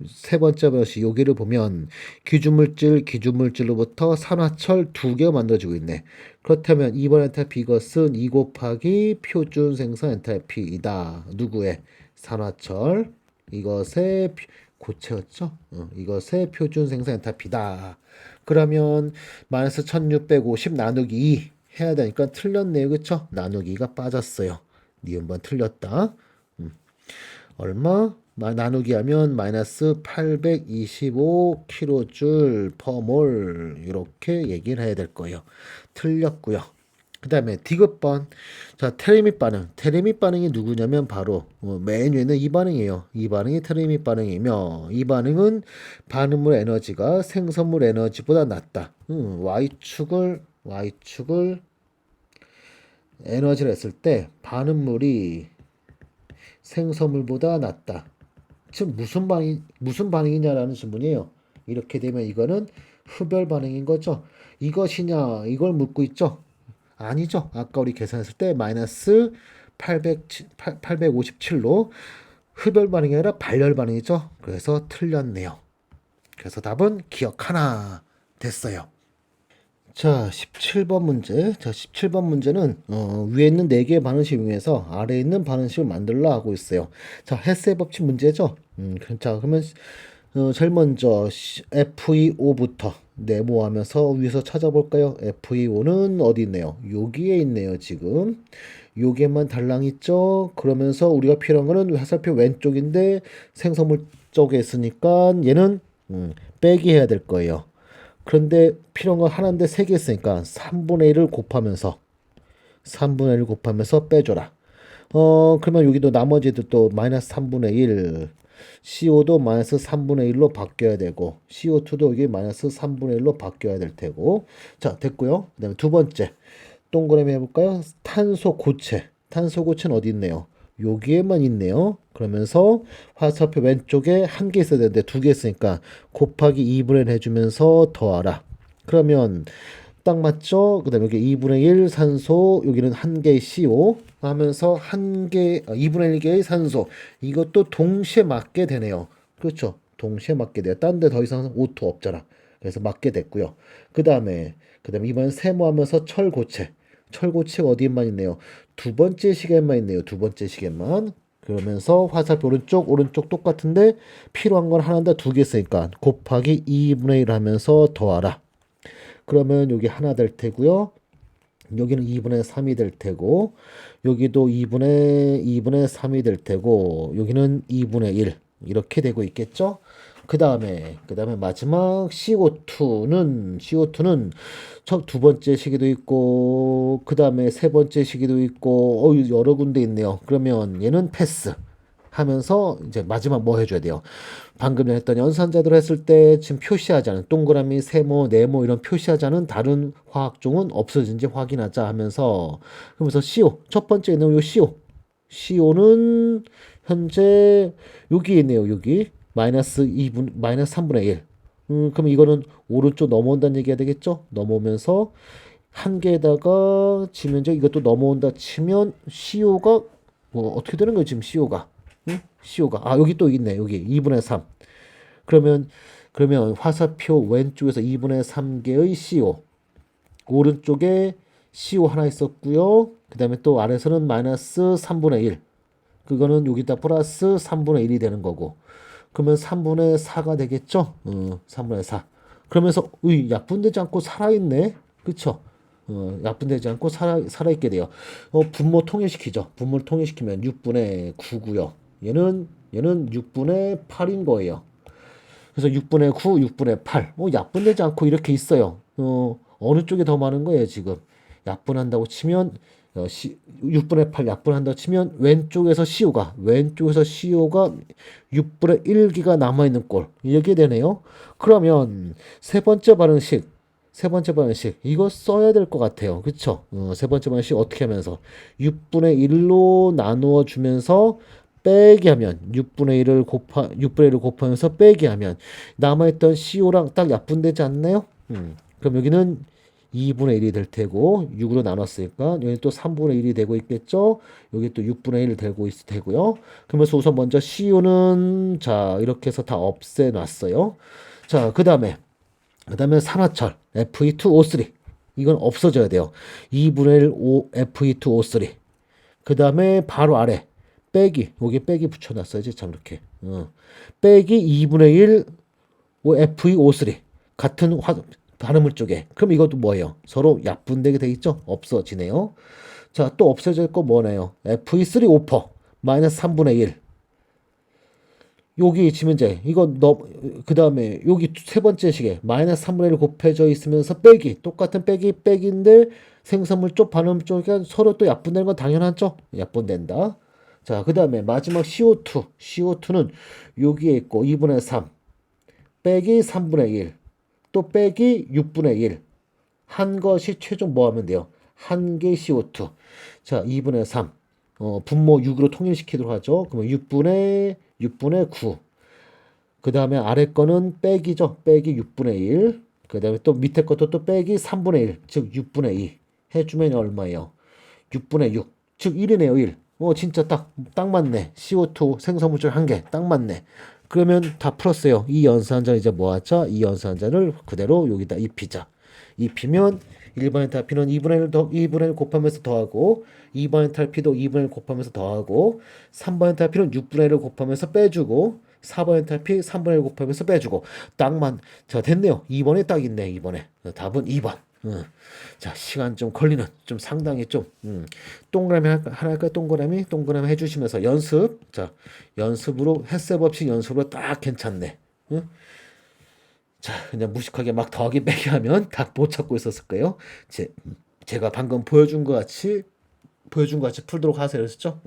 A: 세 번째 것이 여기를 보면 기준물질로부터 산화철 2개가 만들어지고 있네. 그렇다면 이번 엔탈피 이것은 2 곱하기 표준 생산 엔탈피이다. 누구의? 산화철 이것의 고체였죠? 이것의 표준 생산 엔탈피다. 그러면 마이너스 1650 나누기 2 해야 되니까 틀렸네요. 그쵸? 나누기가 빠졌어요. 니은번 틀렸다. 얼마? 나누기 하면 마이너스 825kJ per mol 이렇게 얘기를 해야 될 거예요. 틀렸고요. 그 다음에 디귿번. 자, 테르밋 반응. 테르밋 반응이 누구냐면 바로 맨 위에는 이 반응이에요. 이 반응이 테르밋 반응이며 이 반응은 반응물 에너지가 생성물 에너지보다 낮다. Y축을 에너지를 했을 때 반응물이 생성물보다 낮다. 즉 무슨 반응이냐라는 질문이에요. 이렇게 되면 이거는 흡열 반응인 거죠. 이것이냐 이걸 묻고 있죠. 아니죠. 아까 우리 계산했을 때 마이너스 857로 흡열 반응이 아니라 발열 반응이죠. 그래서 틀렸네요. 그래서 답은 기억 하나 됐어요. 자, 17번 문제. 자, 17번 문제는 위에 있는 4개의 반응식 이용해서 아래에 있는 반응식을 만들라 하고 있어요. 자, 헬스의 법칙 문제죠. 자, 그러면 제일 먼저 FEO부터 네모하면서 위에서 찾아볼까요? FeO는 어디 있네요? 여기에 있네요, 지금. 요게만 달랑 있죠? 그러면서 우리가 필요한 거는 화살표 왼쪽인데 생성물 쪽에 있으니까 얘는 빼기 해야 될 거예요. 그런데 필요한 건 하나인데 세 개 있으니까 3분의 1을 곱하면서 3분의 1을 곱하면서 빼줘라. 그러면 여기도 나머지도 또 마이너스 3분의 1, CO도 마이너스 3분의 1로 바뀌어야 되고, CO2도 여기 마이너스 3분의 1로 바뀌어야 될 테고. 자, 됐고요. 그 다음에 두 번째. 동그라미 해볼까요? 탄소 고체. 탄소 고체는 어디 있네요? 여기에만 있네요. 그러면서 화살표 왼쪽에 한 개 있어야 되는데 두 개 있으니까 곱하기 2분의 1 해주면서 더하라. 그러면 딱 맞죠? 그 다음에 여기 2분의 1 산소, 여기는 한 개의 CO 하면서 2분의 1개의 산소. 이것도 동시에 맞게 되네요. 그렇죠? 동시에 맞게 돼요. 딴 데 더 이상 오토 없잖아. 그래서 맞게 됐고요. 그 다음에 이번엔 세모하면서 철고체. 철고체가 어디에만 있네요? 두 번째 시계만 있네요. 두 번째 시계만. 그러면서 화살표 오른쪽 똑같은데 필요한 건 하나인데 두 개 있으니까 곱하기 2분의 1 하면서 더하라. 그러면 여기 하나 될 테고요. 여기는 2분의 3이 될 테고, 여기도 2분의 3이 될 테고, 여기는 2분의 1 이렇게 되고 있겠죠. 그 다음에 마지막 CO2는 첫 두 번째 시기도 있고, 그 다음에 세 번째 시기도 있고, 여러 군데 있네요. 그러면 얘는 패스 하면서 이제 마지막 뭐 해줘야 돼요? 방금 전에 했던 연산자들 했을 때 지금 표시하지 않은 동그라미, 세모, 네모 이런 표시하지 않은 다른 화학종은 없어진지 확인하자 하면서, 그러면서 CO 첫 번째 있는 요 CO는 현재 여기 있네요. 여기 마이너스 3분의 1. 그럼 이거는 오른쪽 넘어온다는 얘기가 되겠죠? 넘어오면서 한 개에다가 지면적 이것도 넘어온다 치면 CO가 뭐 어떻게 되는 거예요? 지금 CO가 CO가 여기 또 있네. 여기 2분의 3. 그러면 화살표 왼쪽에서 2분의 3개의 CO, 오른쪽에 CO 하나 있었고요. 그 다음에 또 아래서는 마이너스 3분의 1. 그거는 여기다 플러스 3분의 1이 되는 거고. 그러면 3분의 4가 되겠죠? 3분의 4. 그러면서 약분되지 않고 살아있네. 그쵸? 약분되지 않고 살아있게 돼요. 분모 통일시키죠. 분모를 통일시키면 6분의 9고요. 얘는 6분의 8인 거예요. 그래서 6분의 9, 6분의 8. 약분되지 않고 이렇게 있어요. 어느 쪽이 더 많은 거예요, 지금. 약분한다고 치면 6분의 8 약분한다고 치면 왼쪽에서 왼쪽에서 CO가 6분의 1기가 남아있는 꼴. 이렇게 되네요. 그러면 세 번째 반응식 이거 써야 될 것 같아요. 그쵸? 세 번째 반응식 어떻게 하면서 6분의 1로 나누어 주면서 빼기 하면 6분의 1을 곱하면서 빼기 하면 남아있던 CO랑 딱 약분되지 않나요? 그럼 여기는 2분의 1이 될 테고 6으로 나눴으니까 여기 또 3분의 1이 되고 있겠죠. 여기 또 6분의 1이 되고 있을 테고요. 그러면서 우선 먼저 CO는 자 이렇게 해서 다 없애놨어요. 자 그다음에 산화철 Fe2O3 이건 없어져야 돼요. 2분의 1 Fe2O3 그 다음에 바로 아래 빼기 여기 빼기 붙여놨어야지 참 이렇게 빼기 2분의 1 FeO3 같은 반응물 쪽에 그럼 이것도 뭐예요? 서로 약분되게 돼 있죠? 없어지네요. 자 또 없어질 거 뭐네요? Fe3O4 마이너스 3분의 1 여기 지면제 이거 그 다음에 여기 세 번째 식에 마이너스 3분의 1 곱해져 있으면서 빼기 똑같은 빼기인데 생산물 쪽 반응물 쪽에 서로 또 약분되는 건 당연하죠? 약분된다. 자 그 다음에 마지막 CO2는 여기에 있고 2분의 3 빼기 3분의 1 또 빼기 6분의 1 한 것이 최종 뭐 하면 돼요? 한 개 CO2 자 2분의 3 분모 6으로 통일시키도록 하죠. 그러면 6분의 9 그 다음에 아래 거는 빼기죠. 빼기 6분의 1 그 다음에 또 밑에 것도 또 빼기 3분의 1 즉 6분의 2 해주면 얼마예요? 6분의 6 즉 1이네요 1 진짜 딱 맞네. CO2 생성물질 한 개 딱 맞네. 그러면 다 풀었어요. 이 연산자 이제 뭐 하자? 이 연산자를 그대로 여기다 입히자. 입히면 1번 엔탈피는 2분의 1 곱하면서 더하고 2번 엔탈피도 2분의 1 곱하면서 더하고 3번 엔탈피는 6분의 1을 곱하면서 빼주고 4번 엔탈피 3분의 1 곱하면서 빼주고 딱만 자 됐네요. 2번에 딱 있네. 2번에 답은 2번. 자 시간 좀 걸리는 좀 상당히 좀 동그라미 하나 할까요? 동그라미 해주시면서 연습 자 연습으로 햇셉 없이 연습으로 딱 괜찮네. 자 그냥 무식하게 막 더하기 빼기 하면 다 못 찾고 있었을 거예요. 제가 방금 보여준 것 같이 풀도록 하세요. 그랬죠?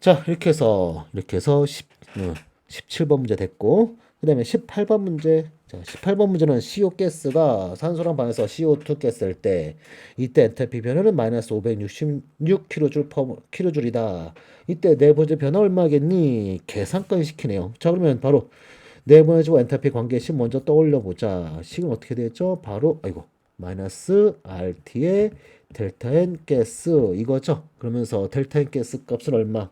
A: 자, 이렇게 해서 17번 문제 됐고, 그 다음에 18번 문제. 자, 18번 문제는 CO 가스가 산소랑 반해서 CO2 가스일 때, 이때 엔탈피 변화는 마이너스 566kJ/kJ이다. 이때 내부의 변화 얼마겠니? 계산까지 시키네요. 자, 그러면 바로 내부에서 엔탈피 관계식 먼저 떠올려 보자. 식은 어떻게 되겠죠? 바로, 아이고, 마이너스 RT의 델타 N 가스 이거죠. 그러면서 델타 N 가스 값은 얼마?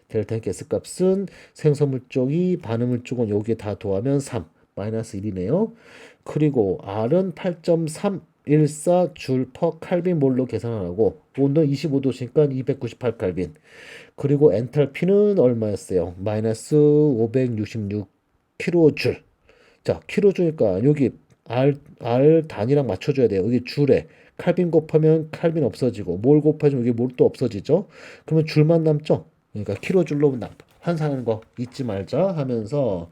A: 델타 N 가스 값은 생성물 쪽이 반응물 쪽은 여기 다 더하면 3 마이너스 1이네요. 그리고 R은 8.314줄 퍼 칼빈 몰로 계산하라고 온도 25도니까 298 칼빈. 그리고 엔탈피는 얼마였어요? 마이너스 566kJ. 자, kJ니까 여기 R 단위랑 맞춰줘야 돼요. 여기 줄에 칼빈 곱하면 칼빈 없어지고 몰 곱하면 여기 몰 또 없어지죠. 그러면 줄만 남죠. 그러니까 킬로줄로 환산하는 거 잊지 말자 하면서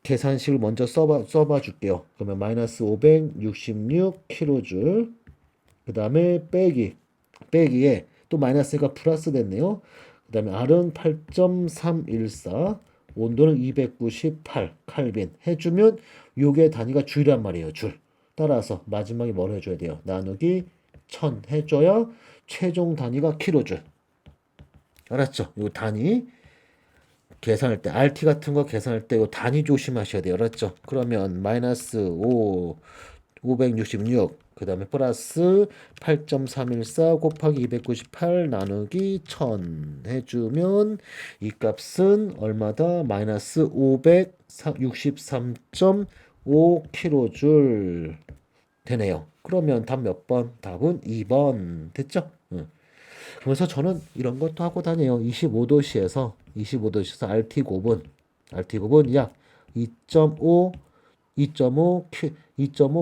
A: 계산식을 먼저 써봐 줄게요. 그러면 마이너스 566kJ 그 다음에 빼기에 또 마이너스가 플러스 됐네요. 그 다음에 R은 8.314 온도는 298 칼빈 해주면 요게 단위가 줄이란 말이에요. 줄. 따라서 마지막에 뭘 해줘야 돼요? 나누기 1000 해줘야 최종 단위가 킬로줄. 알았죠? 요 단위 계산할 때 RT 같은 거 계산할 때 요 단위 조심하셔야 돼요. 알았죠? 그러면 마이너스 566 그 다음에 플러스 8.314 곱하기 298 나누기 1000 해주면 이 값은 얼마다? 마이너스 563.5kJ 되네요. 그러면 답 몇 번? 답은 2번 됐죠? 그래서 저는 이런 것도 하고 다녀요. 25도씨에서 RT 곱은 약 2.5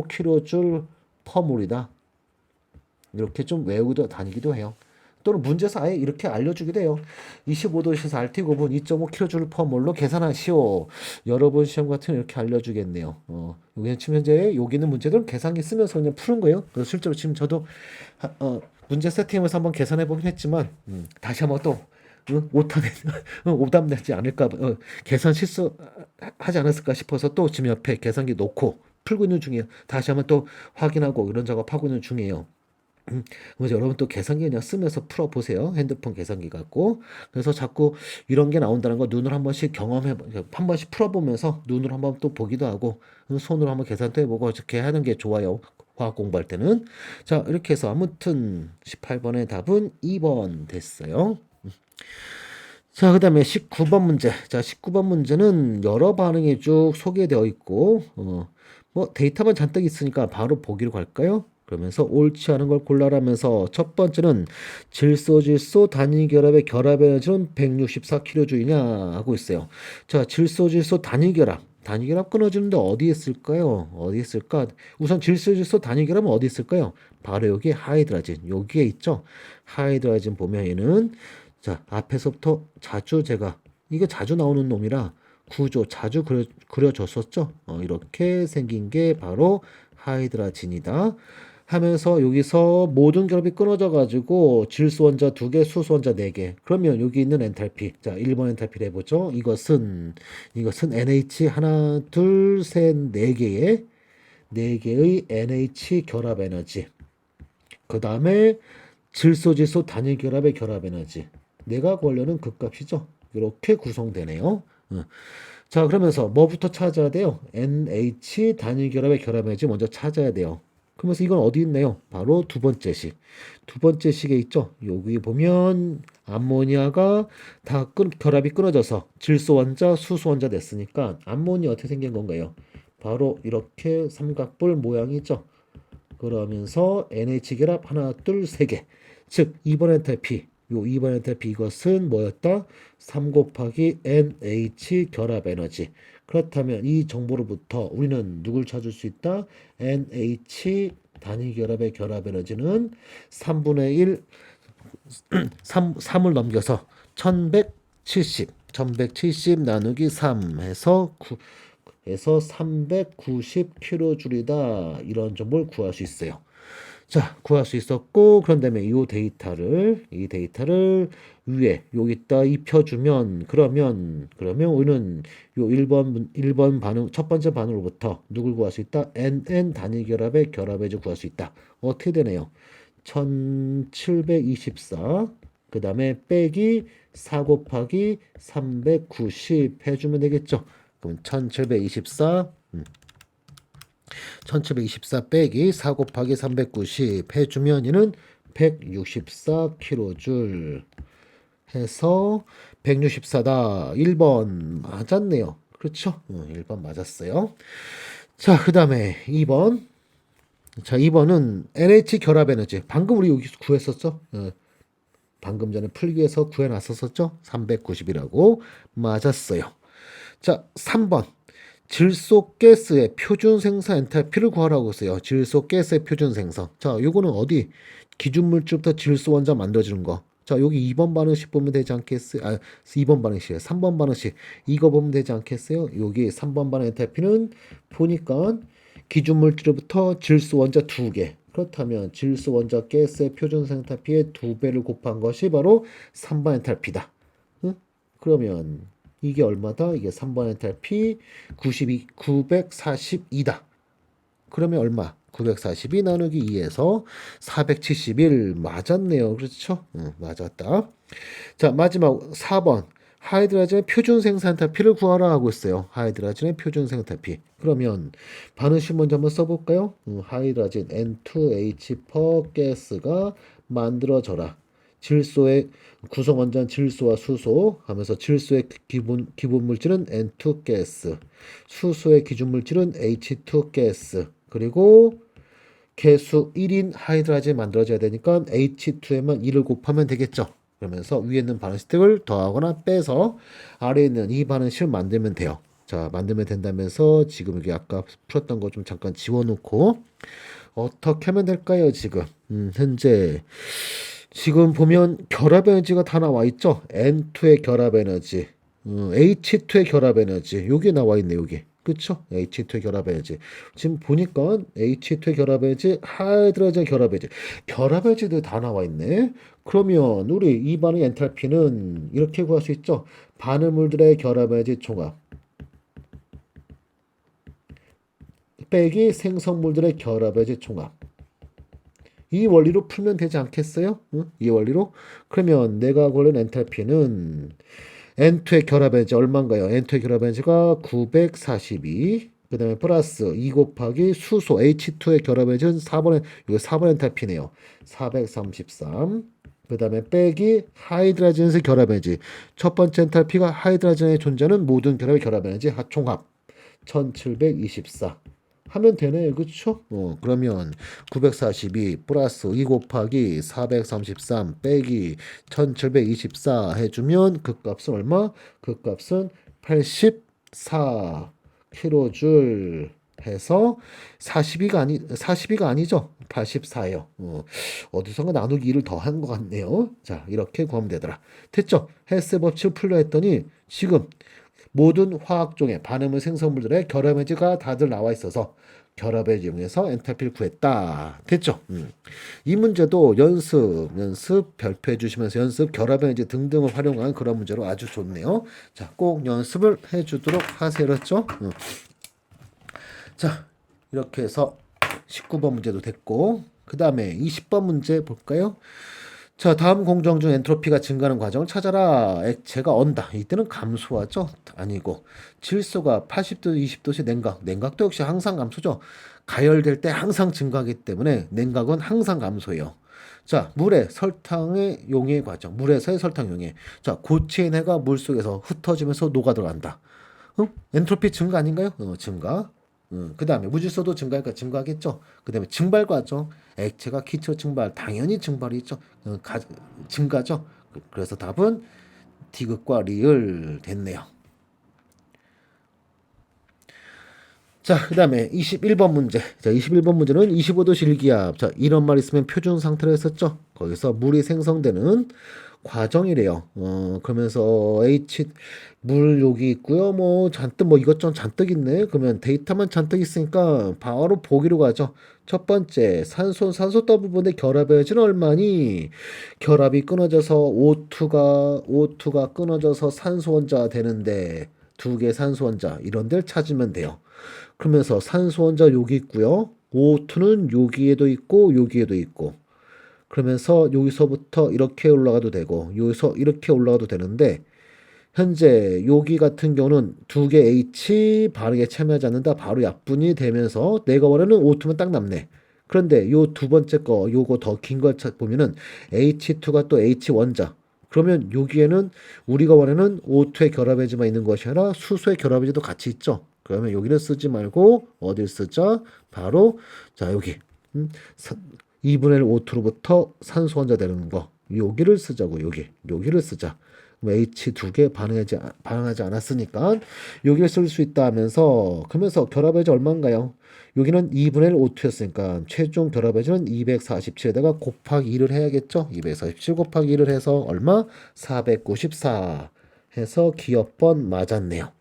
A: kJ per 몰이다. 이렇게 좀 외우고 다니기도 해요. 또는 문제에서 아예 이렇게 알려주기도 해요. 25도씨에서 RT 곱은 2.5 kJ per 몰로 계산하시오. 여러분 시험 같은 거 이렇게 알려주겠네요. 여기는 지금 현재 여기 있는 문제들은 계산기 쓰면서 그냥 푸는 거예요. 그래서 실제로 지금 저도 문제 세팅하면서 한번 계산해 보긴 했지만 다시 한번 또 오답 내지 않을까 계산 실수하지 않았을까 싶어서 또 지금 옆에 계산기 놓고 풀고 있는 중이에요. 다시 한번 또 확인하고 이런 작업하고 있는 중이에요. 그래서 여러분 또 계산기 그냥 쓰면서 풀어보세요. 핸드폰 계산기 갖고. 그래서 자꾸 이런 게 나온다는 거 눈으로 한 번씩 한 번씩 풀어보면서 눈으로 한번 또 보기도 하고 손으로 한번 계산도 해보고 이렇게 하는 게 좋아요. 화학 공부할 때는. 자, 이렇게 해서 아무튼 18번의 답은 2번 됐어요. 자, 그 다음에 19번 문제. 자, 19번 문제는 여러 반응이 쭉 소개되어 있고, 뭐 데이터만 잔뜩 있으니까 바로 보기로 갈까요? 그러면서 옳지 않은 걸 골라라면서 첫 번째는 질소 단위 결합의 결합 에너지는 164kJ이냐 하고 있어요. 자, 질소 단위 결합 끊어지는데 어디 있을까요? 어디 있을까? 우선 질소 단위 결합은 어디 있을까요? 바로 여기 하이드라진 여기에 있죠. 하이드라진 보면은 자 앞에서부터 이게 자주 나오는 놈이라 구조 자주 그려줬었죠. 이렇게 생긴 게 바로 하이드라진이다. 하면서 여기서 모든 결합이 끊어져 가지고 질소 원자 2개, 수소 원자 4개. 그러면 여기 있는 엔탈피. 자, 1번 엔탈피를 해보죠. 이것은 NH 하나, 둘, 셋, 4개의 NH 결합 에너지. 그 다음에 질소 단위 결합의 결합 에너지. 내가 구하려는 극값이죠. 이렇게 구성되네요. 자, 그러면서 뭐부터 찾아야 돼요? NH 단위 결합의 결합 에너지 먼저 찾아야 돼요. 그러면서 이건 어디 있나요? 바로 두 번째 식에 있죠. 여기 보면 암모니아가 다 결합이 끊어져서 질소 원자, 수소 원자 됐으니까 암모니아 어떻게 생긴 건가요? 바로 이렇게 삼각뿔 모양이 있죠. 그러면서 NH 결합 하나, 둘, 세 개. 즉 2번 엔탈피 요 2번 엔탈피 이것은 뭐였다? 3 곱하기 NH 결합 에너지. 그렇다면 이 정보로부터 우리는 누굴 찾을 수 있다? NH 단위 결합의 결합 에너지는 3분의 1 3을 넘겨서 1170 나누기 3 해서 390kJ이다. 이런 정보를 구할 수 있어요. 자, 구할 수 있었고, 그런 다음에 이 데이터를 위에 여기다 입혀주면, 그러면 우리는 요 1번 반응, 첫 번째 반응으로부터 누굴 구할 수 있다? NN 단위 결합의 결합해주 구할 수 있다. 어떻게 되네요? 1724, 그 다음에 빼기 4 곱하기 390 해주면 되겠죠? 그럼 1724 빼기 4 곱하기 390 해주면 얘는 164kJ 해서 164다. 1번 맞았네요. 그렇죠? 1번 맞았어요. 자, 그 다음에 2번. 자, 2번은 NH 결합 에너지. 방금 우리 여기서 구했었죠? 방금 전에 풀기 위해서 구해놨었죠? 390이라고. 맞았어요. 자, 3번. 질소 가스의 표준 생성 엔탈피를 구하라고 했어요. 질소 가스의 표준 생성. 자, 요거는 어디? 기준 물질부터 질소 원자 만들어주는 거. 자, 여기 2번 반응식 보면 되지 않겠어요? 2번 반응식이에요. 3번 반응식. 이거 보면 되지 않겠어요? 여기 3번 반응 엔탈피는 보니까 기준 물질부터 질소 원자 2개. 그렇다면 질소 원자 가스의 표준 생성엔탈피의 2배를 곱한 것이 바로 3번 엔탈피다. 응? 그러면 이게 얼마다? 이게 3번 엔탈피 942다. 그러면 얼마? 942 나누기 2에서 471 맞았네요. 그렇죠? 맞았다. 자, 마지막 4번. 하이드라젠의 표준 생산타피를 구하라 하고 있어요. 하이드라젠의 표준 생산타피. 그러면 반응식 먼저 한번 써볼까요? 하이드라젠 N2H per 가스가 만들어져라. 질소의 구성 원자는 질소와 수소 하면서 질소의 기본 물질은 N2 가스, 수소의 기준 물질은 H2 가스, 그리고 개수 1인 하이드라젠이 만들어져야 되니까 H2에만 1을 곱하면 되겠죠. 그러면서 위에 있는 반응식을 더하거나 빼서 아래에 있는 이 반응식을 만들면 돼요. 자, 만들면 된다면서 지금 여기 아까 풀었던 거 좀 잠깐 지워놓고 어떻게 하면 될까요? 지금 현재 지금 보면 결합 에너지가 다 나와 있죠. N2의 결합 에너지, H2의 결합 에너지 여기 나와 있네. 여기 그쵸? H2의 결합 에너지. 지금 보니까 H2의 결합 에너지, 하이드로젠 결합 에너지, 결합 에너지도 다 나와 있네. 그러면 우리 이 반응의 엔탈피는 이렇게 구할 수 있죠. 반응물들의 결합 에너지 총합 빼기 생성물들의 결합 에너지 총합. 이 원리로 풀면 되지 않겠어요? 응? 이 원리로. 그러면 내가 고른 엔탈피는 N2의 결합 에너지 얼마인가요? N2의 결합 에너지가 942. 그 다음에 플러스 2 곱하기 수소 H2의 결합 에너지는 4번 엔탈피네요. 433. 그 다음에 빼기 하이드라젠의 결합 에너지. 첫 번째 엔탈피가 하이드라젠에 존재하는 모든 결합의 결합 에너지 총합 1724. 하면 되네. 그쵸? 그러면 942 플러스 2 곱하기 433 빼기 1724 해주면 그 값은 얼마? 그 값은 84kJ 해서 42가 아니죠. 84예요. 어디선가 나누기 2를 더한 것 같네요. 자, 이렇게 구하면 되더라. 됐죠? 헬스 법칙을 풀려 했더니 지금 모든 화학종의 반응물 생성물들의 결합 에너지가 다들 나와 있어서 결합을 이용해서 엔탈피를 구했다. 됐죠? 이 문제도 연습 발표해 주시면서 연습 결합 에너지 등등을 활용한 그런 문제로 아주 좋네요. 자, 꼭 연습을 해 주도록 하세요. 그렇죠? 자, 이렇게 해서 19번 문제도 됐고, 그 다음에 20번 문제 볼까요? 자, 다음 공정 중 엔트로피가 증가하는 과정을 찾아라. 액체가 언다. 이때는 감소하죠? 아니고. 질소가 80도, 20도씨 냉각도 역시 항상 감소죠. 가열될 때 항상 증가하기 때문에 냉각은 항상 감소해요. 자, 물의 설탕의 용해 과정. 물에서의 설탕 용해. 자, 고체인 해가 물속에서 흩어지면서 녹아 들어간다. 엔트로피 증가 아닌가요? 증가. 그 다음에 무질서도 증가하겠죠. 그 다음에 증발 과정. 액체가 기초 증발. 당연히 증발이 있죠. 증가죠. 그래서 답은 디귿과 리을 됐네요. 자, 그 다음에 21번 문제. 자, 21번 문제는 25도 실기압. 자, 이런 말 있으면 표준 상태로 했었죠. 거기서 물이 생성되는 과정이래요. 그러면서 물 여기 있고요. 뭐 잔뜩 뭐 이것저것 잔뜩 있네. 그러면 데이터만 잔뜩 있으니까 바로 보기로 가죠. 첫 번째, 산소 부분의 결합 에너지는 얼마니? 결합이 끊어져서 O2가 끊어져서 산소 원자가 되는데 두 개 산소 원자 이런 데를 찾으면 돼요. 그러면서 산소 원자 여기 있고요. O2는 여기에도 있고 여기에도 있고. 그러면서 여기서부터 이렇게 올라가도 되고 여기서 이렇게 올라가도 되는데 현재 여기 같은 경우는 두 개 H 바르게 참여하지 않는다. 바로 약분이 되면서 내가 원하는 O2만 딱 남네. 그런데 요 두 번째 거 요거 더 긴 걸 보면은 H2가 또 H 원자. 그러면 여기에는 우리가 원하는 O2의 결합에지만 있는 것이 아니라 수소의 결합에지도 같이 있죠. 그러면 여기를 쓰지 말고 어딜 쓰자? 바로 자 여기 2분의 1 O2로부터 산소 원자 되는 거 여기를 쓰자고 여기를 쓰자. H 두 개 반응하지 않았으니까 여기를 쓸 수 있다 하면서 그러면서 결합에지 얼마인가요? 여기는 2분의 1 O2였으니까 최종 결합에지는 247에다가 곱하기 2를 해야겠죠? 247 곱하기 2를 해서 얼마? 494 해서 기업번 맞았네요.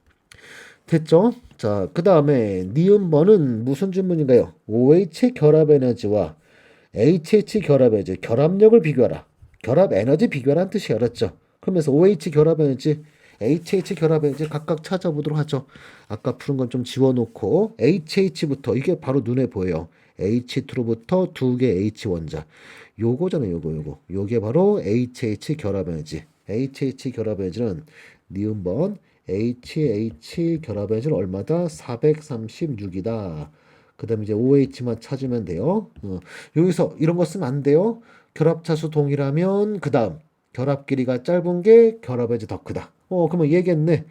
A: 됐죠? 자, 그 다음에 니은번은 무슨 질문인가요? OH 결합 에너지와 HH 결합 에너지, 결합력을 비교하라. 결합 에너지 비교하라는 뜻이 알았죠? 그러면서 OH 결합 에너지, HH 결합 에너지 각각 찾아보도록 하죠. 아까 푸른 건 좀 지워놓고 HH부터 이게 바로 눈에 보여요. H2로부터 두 개 H 원자. 요거잖아요. 요게 바로 HH 결합 에너지. HH 결합 에너지는 니은번 HH 결합 에너지는 얼마다? 436이다. 그 다음에 이제 OH만 찾으면 돼요. 여기서 이런 거 쓰면 안 돼요. 결합차수 동일하면 그 다음 결합 길이가 짧은 게 결합 에너지 더 크다. 그러면 얘기했네.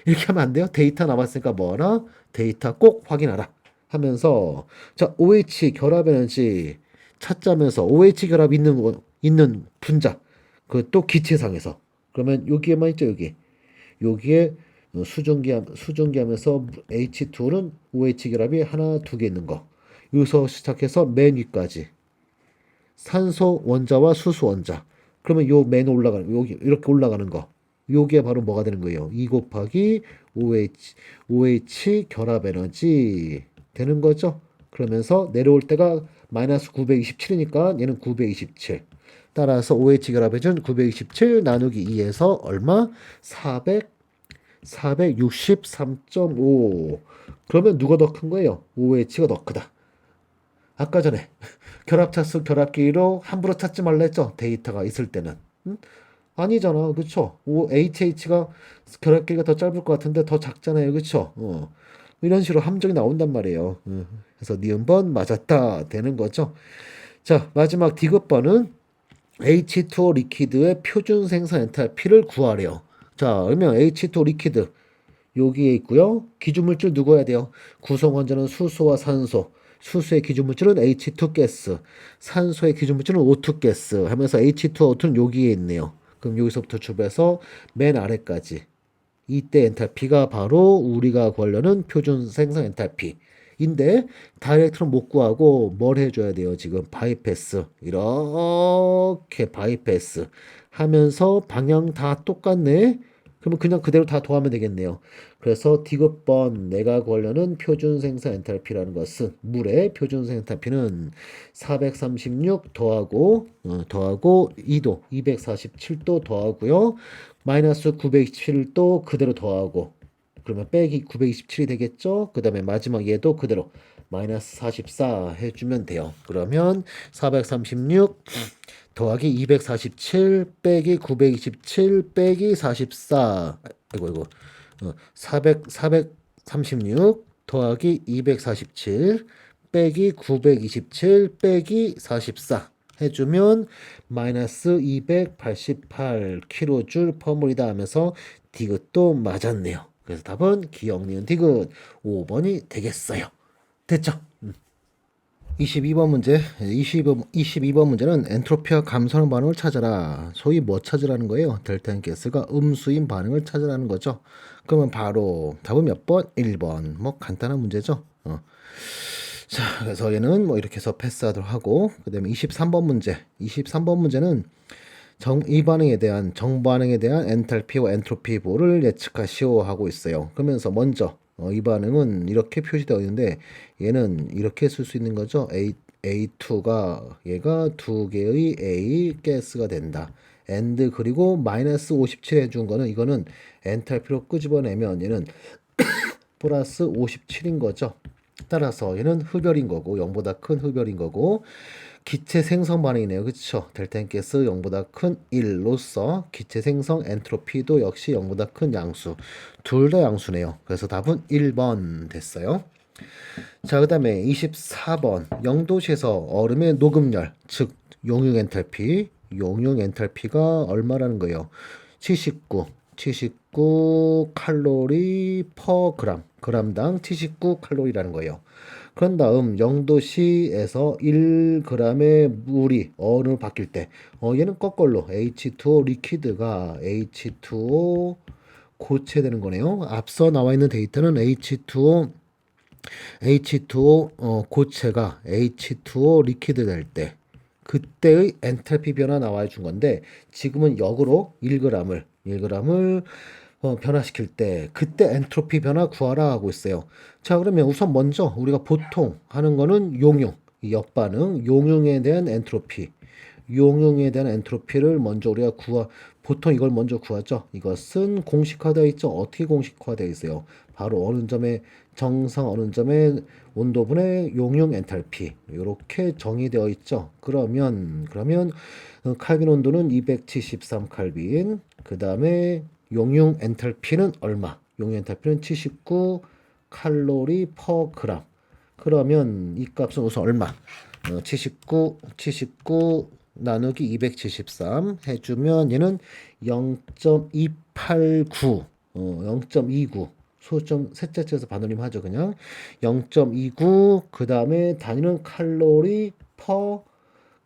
A: 이렇게 하면 안 돼요. 데이터 남았으니까 뭐하라? 데이터 꼭 확인하라. 하면서 자 OH 결합 에너지 찾자면서 OH 결합 있는 분자 그 또 기체상에서 그러면 여기에만 있죠. 여기에 수증기하면서 H2는 OH 결합이 하나 두 개 있는 거. 여기서 시작해서 맨 위까지 산소 원자와 수소 원자. 그러면 요 맨 올라가는 여기 이렇게 올라가는 거. 요게 바로 뭐가 되는 거예요? 2 곱하기 OH 결합 에너지 되는 거죠. 그러면서 내려올 때가 마이너스 927이니까 얘는 927. 따라서 OH 결합 에너지는 927 나누기 2에서 얼마? 463.5. 그러면 누가 더 큰 거예요? OH가 더 크다. 아까 전에 결합차수 결합기로 함부로 찾지 말라 했죠? 데이터가 있을 때는. 응? 아니잖아. 그쵸? HH가 결합기가 더 짧을 것 같은데 더 작잖아요. 그쵸? 이런 식으로 함정이 나온단 말이에요. 그래서 니은번 맞았다 되는 거죠. 자, 마지막 디귿번은 H2O 리퀴드의 표준 생산 엔탈피를 구하래요. 자, 그러면 H2O 리퀴드 여기에 있고요. 기준물질 누구 해야 돼요? 구성 원자는 수소와 산소. 수소의 기준물질은 H2 가스. 산소의 기준물질은 O2 가스. 하면서 H2O2는 여기에 있네요. 그럼 여기서부터 출발해서 맨 아래까지. 이때 엔탈피가 바로 우리가 구하려는 표준 생산 엔탈피인데 다이렉트로 못 구하고 뭘 해줘야 돼요? 지금 바이패스 이렇게 바이패스 하면서 방향 다 똑같네. 그러면 그냥 그대로 다 더하면 되겠네요. 그래서 디귿번 내가 구하려는 표준 생산 엔탈피라는 것은 물의 표준 생산 엔탈피는 436 더하고 2도 247도 더하고요. 마이너스 927도 그대로 더하고 그러면 빼기 927이 되겠죠. 그 다음에 마지막 얘도 그대로 마이너스 44 해주면 돼요. 그러면 436 더하기 247 빼기 927 빼기 44 이거 436 더하기 247 빼기 927 빼기 44 해주면 마이너스 288kJ per 몰이다 하면서 디귿도 맞았네요. 그래서 답은 기억 니은 디귿 5번이 되겠어요. 됐죠? 22번 문제. 22번 문제는 엔트로피와 감소하는 반응을 찾아라. 소위 뭐 찾으라는 거예요? 델타 N 가스가 음수인 반응을 찾으라는 거죠. 그러면 바로 답은 몇 번? 1번. 뭐 간단한 문제죠. 자, 그래서 얘는 뭐 이렇게 해서 패스하도록 하고, 그다음에 23번 문제. 23번 문제는 이 반응에 대한 정반응에 대한 엔탈피와 엔트로피 보를 예측하시오 하고 있어요. 그러면서 먼저 이 반응은 이렇게 표시되어 있는데 얘는 이렇게 쓸 수 있는 거죠. A2가 얘가 두 개의 A 가스가 된다. and 그리고 마이너스 57 해준 거는 이거는 엔탈피로 끄집어내면 얘는 플러스 57인 거죠. 따라서 얘는 흡열인 거고 0보다 큰 흡열인 거고 기체 생성 반응이네요. 그렇죠? 델타 N 가스 0보다 큰 1로서 기체 생성 엔트로피도 역시 0보다 큰 양수. 둘 다 양수네요. 그래서 답은 1번 됐어요. 자, 그다음에 24번. 0도시에서 얼음의 녹음열, 즉 용융 엔탈피. 용융 엔탈피가 얼마라는 거예요? 79 칼로리 퍼 그램. 그램당 79 칼로리라는 거예요. 그런 다음 0도씨에서 1g의 물이 어느 바뀔 때 얘는 거꾸로 H2O 리퀴드가 H2O 고체되는 거네요. 앞서 나와 있는 데이터는 H2O 고체가 H2O 리퀴드 될 때 그때의 엔탈피 변화 나와 준 건데 지금은 역으로 1g을 변화시킬 때 그때 엔트로피 변화 구하라 하고 있어요. 자, 그러면 우선 먼저 우리가 보통 하는 거는 용융, 이 역반응, 용융에 대한 엔트로피를 먼저 우리가 보통 이걸 먼저 구하죠. 이것은 공식화되어 있죠. 어떻게 공식화되어 있어요? 바로 어느 점의 정상, 어느 점의 온도분의 용융 엔탈피 이렇게 정의되어 있죠. 그러면 칼빈 온도는 273 칼빈, 그 다음에 용융 엔탈피는 얼마? 용융 엔탈피는 79 칼로리 퍼 그램. 그러면 이 값은 우선 얼마? 79 나누기 273 해주면 얘는 0.289, 0.29. 소점 셋째째에서 반올림 하죠. 그냥 0.29. 그 다음에 단위는 칼로리 퍼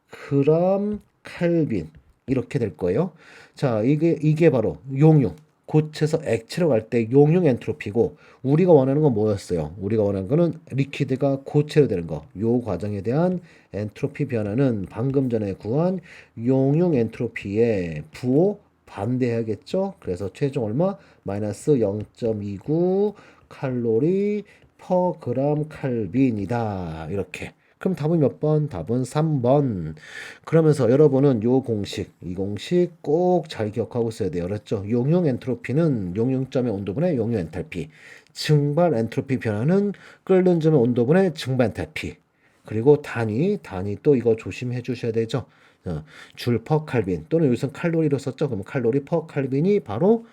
A: 그램 칼빈 이렇게 될 거예요. 자, 이게 바로 용융. 고체에서 액체로 갈 때 용융 엔트로피고 우리가 원하는 건 뭐였어요? 우리가 원하는 거는 리퀴드가 고체로 되는 거. 요 과정에 대한 엔트로피 변화는 방금 전에 구한 용융 엔트로피에 부호 반대해야겠죠? 그래서 최종 얼마? 마이너스 0.29 칼로리 퍼 그램 칼빈이다. 이렇게. 그럼 답은 몇 번? 답은 3번. 그러면서 여러분은 이 공식 꼭 잘 기억하고 있어야 돼요. 그렇죠? 용융 엔트로피는 용융점의 온도분의 용융 엔탈피. 증발 엔트로피 변화는 끓는 점의 온도분의 증발 엔탈피. 그리고 단위 또 이거 조심해 주셔야 되죠. 줄 퍼 칼빈 또는 여기서 칼로리로 썼죠. 그럼 칼로리 퍼 칼빈이 바로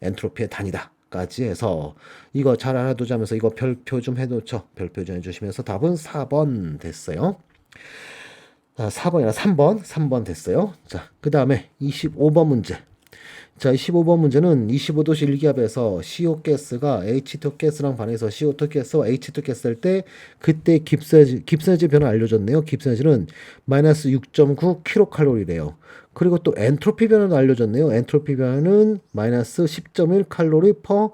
A: 엔트로피의 단위다. 까지 해서 이거 잘 알아두자면서 이거 별표 좀 해놓죠. 별표 좀 해주시면서 답은 4번 됐어요. 4번이나 3번 됐어요. 자, 그 다음에 25번 문제. 자, 25번 문제는 25도씨 일기압에서 CO 가스가 H2 가스랑 반해서 CO2 가스와 H2 가스 할 때 그때 깁스에너지 변화 알려줬네요. 깁스에너지는 마이너스 6.9 킬로칼로리래요. 그리고 또 엔트로피 변화도 알려줬네요. 엔트로피 변화는 마이너스 10.1 칼로리 퍼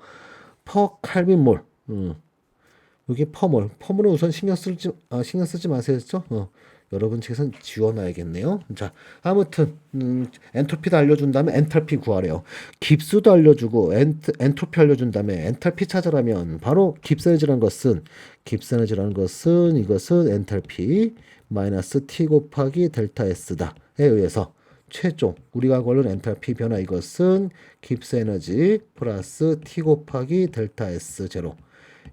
A: 칼빈몰. 여기 퍼몰은 우선 신경 쓰지 마세요. 여러분 책에선 지워놔야겠네요. 자, 아무튼 엔트로피도 알려준 다음에 엔탈피 구하래요. 깁스도 알려주고 엔트로피 알려준 다음에 엔탈피 찾으라면 바로 깁스에너지라는 것은 이것은 엔탈피 마이너스 T 곱하기 델타 S다에 의해서 최종 우리가 고른 엔탈피 변화 이것은 깁스에너지 플러스 T 곱하기 델타 S 제로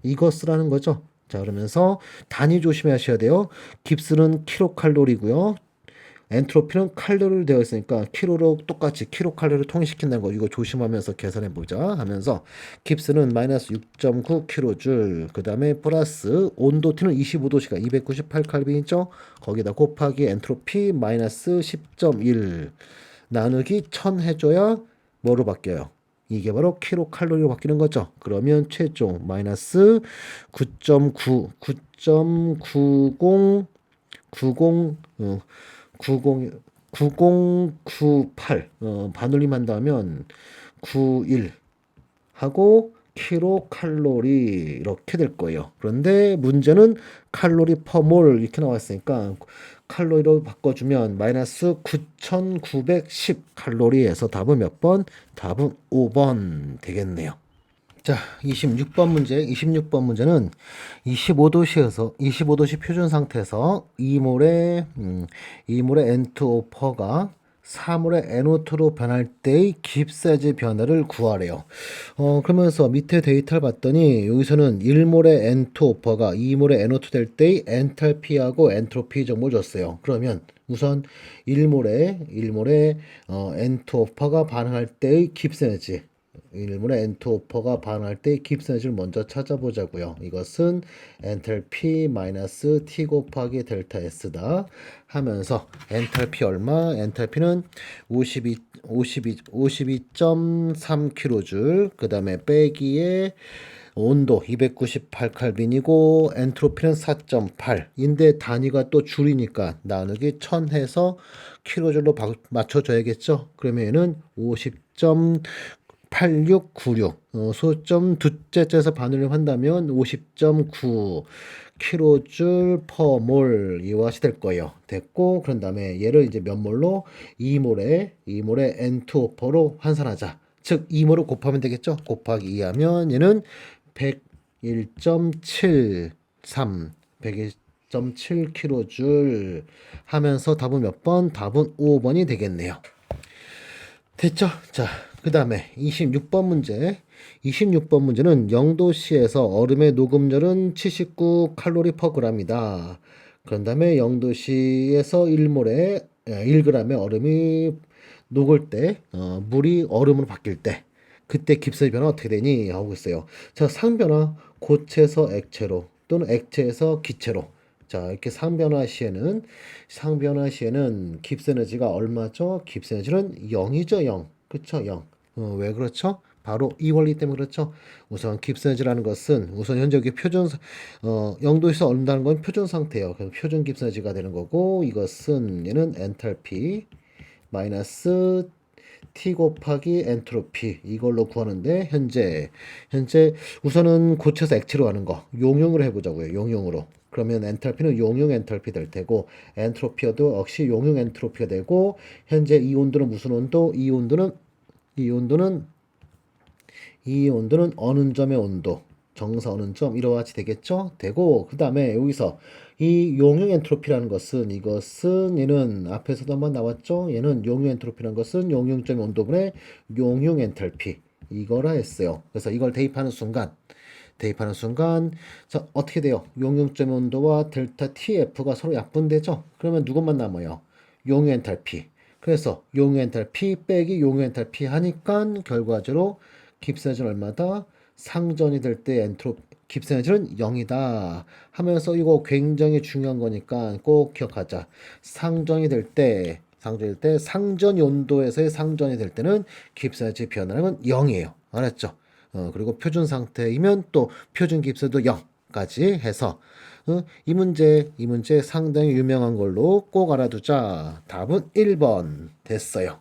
A: 이거 쓰라는 거죠. 자, 그러면서 단위 조심하셔야 돼요. 깁스는 킬로칼로리고요. 엔트로피는 칼로리로 되어 있으니까 킬로로 똑같이 킬로칼로리를 통일시킨다는 거 이거 조심하면서 계산해 보자 하면서 깁스는 마이너스 6.9 킬로줄 그 다음에 플러스 온도 T는 25도씨가 298 칼빈이죠. 거기다 곱하기 엔트로피 마이너스 10.1 나누기 1000 해줘야 뭐로 바뀌어요? 이게 바로 킬로칼로리로 바뀌는 거죠. 그러면 최종 마이너스 9.9, 9.90, 90, 90, 9098 반올림 한다면 91 하고 킬로칼로리 이렇게 될 거예요. 그런데 문제는 칼로리 퍼몰 이렇게 나왔으니까 칼로리로 바꿔주면 마이너스 9910 칼로리에서 답은 몇 번? 답은 5번 되겠네요. 자, 26번 문제. 26번 문제는 25도씨 표준 상태에서 이몰의 N2O퍼가 4몰의 NO2로 변할 때의 깁스에즈 변화를 구하래요. 그러면서 밑에 데이터를 봤더니 여기서는 1몰의 N2O퍼가 2몰의 NO2 될 때의 엔탈피하고 엔트로피 정보를 줬어요. 그러면 우선 1몰의 N2O퍼가 반응할 때의 깁스에너지, 일본의 엔트오퍼가 반응할 때 깁스에너지를 먼저 찾아보자고요. 이것은 엔탈피 마이너스 T 곱하기 델타 S다 하면서 엔탈피 얼마? 엔탈피는 52.3kJ 그 다음에 빼기에 온도 298켈빈이고 엔트로피는 4.8인데 단위가 또 줄이니까 나누기 1000 해서 킬로줄로 맞춰줘야겠죠. 그러면 얘는 8696 소점 두째째에서 반응을 한다면 50.9 킬로줄 퍼 몰 이와 같이 될 거예요. 됐고 그런 다음에 얘를 이제 몇 몰로 2몰에 N2오퍼로 환산하자. 즉 2몰을 곱하면 되겠죠. 곱하기 2하면 얘는 101.73 101.7 킬로줄 하면서 답은 몇 번? 답은 5번이 되겠네요. 됐죠? 자, 그 다음에 26번 문제. 26번 문제는 0도씨에서 얼음의 녹음열은 79 칼로리 퍼 그램이다. 그런 다음에 0도씨에서 1몰에 1g의 얼음이 녹을 때 물이 얼음으로 바뀔 때 그때 깁스의 변화 어떻게 되니? 하고 있어요. 자, 상변화 고체에서 액체로 또는 액체에서 기체로. 자, 이렇게 상변화 시에는 깁스 에너지가 얼마죠? 깁스 에너지는 0이죠, 0. 그렇죠? 0. 왜 그렇죠? 바로 이 원리 때문에 그렇죠. 우선 깁스 에너지라는 것은 우선 현재 여기 표준 0도에서 얼른다는 건 표준 상태예요. 그래서 표준 깁스 에너지가 되는 거고 이것은 얘는 엔탈피 마이너스 T 곱하기 엔트로피 이걸로 구하는데 현재 우선은 고체에서 액체로 가는 거 용융으로 해보자고요. 용융으로. 그러면 엔탈피는 용융 엔탈피 될 테고 엔트로피어도 역시 용융 엔트로피가 되고 현재 이 온도는 무슨 온도? 이 온도는 어느 점의 온도? 정사 어느 점 이와 같이 되겠죠? 되고 그 다음에 여기서 이 용융 엔트로피라는 것은 얘는 앞에서도 한번 나왔죠? 얘는 용융 엔트로피라는 것은 용융점의 온도분의 용융 엔탈피 이거라 했어요. 그래서 이걸 대입하는 순간 자 어떻게 돼요? 용융점의 온도와 델타 TF가 서로 약분되죠? 그러면 누구만 남아요? 용융 엔탈피. 그래서 용융 엔탈피 빼기 용융 엔탈피 하니까 결과적으로 깁스 에너지는 얼마다? 상전이 될 때 깁스 에너지는 0이다 하면서 이거 굉장히 중요한 거니까 꼭 기억하자. 상전이 될 때 상전 온도에서의 상전이 될 때는 깁스 에너지 변화는 0이에요. 알았죠? 그리고 표준 상태이면 또 표준 깁스도 0까지 해서 이 문제 상당히 유명한 걸로 꼭 알아두자. 답은 1번 됐어요.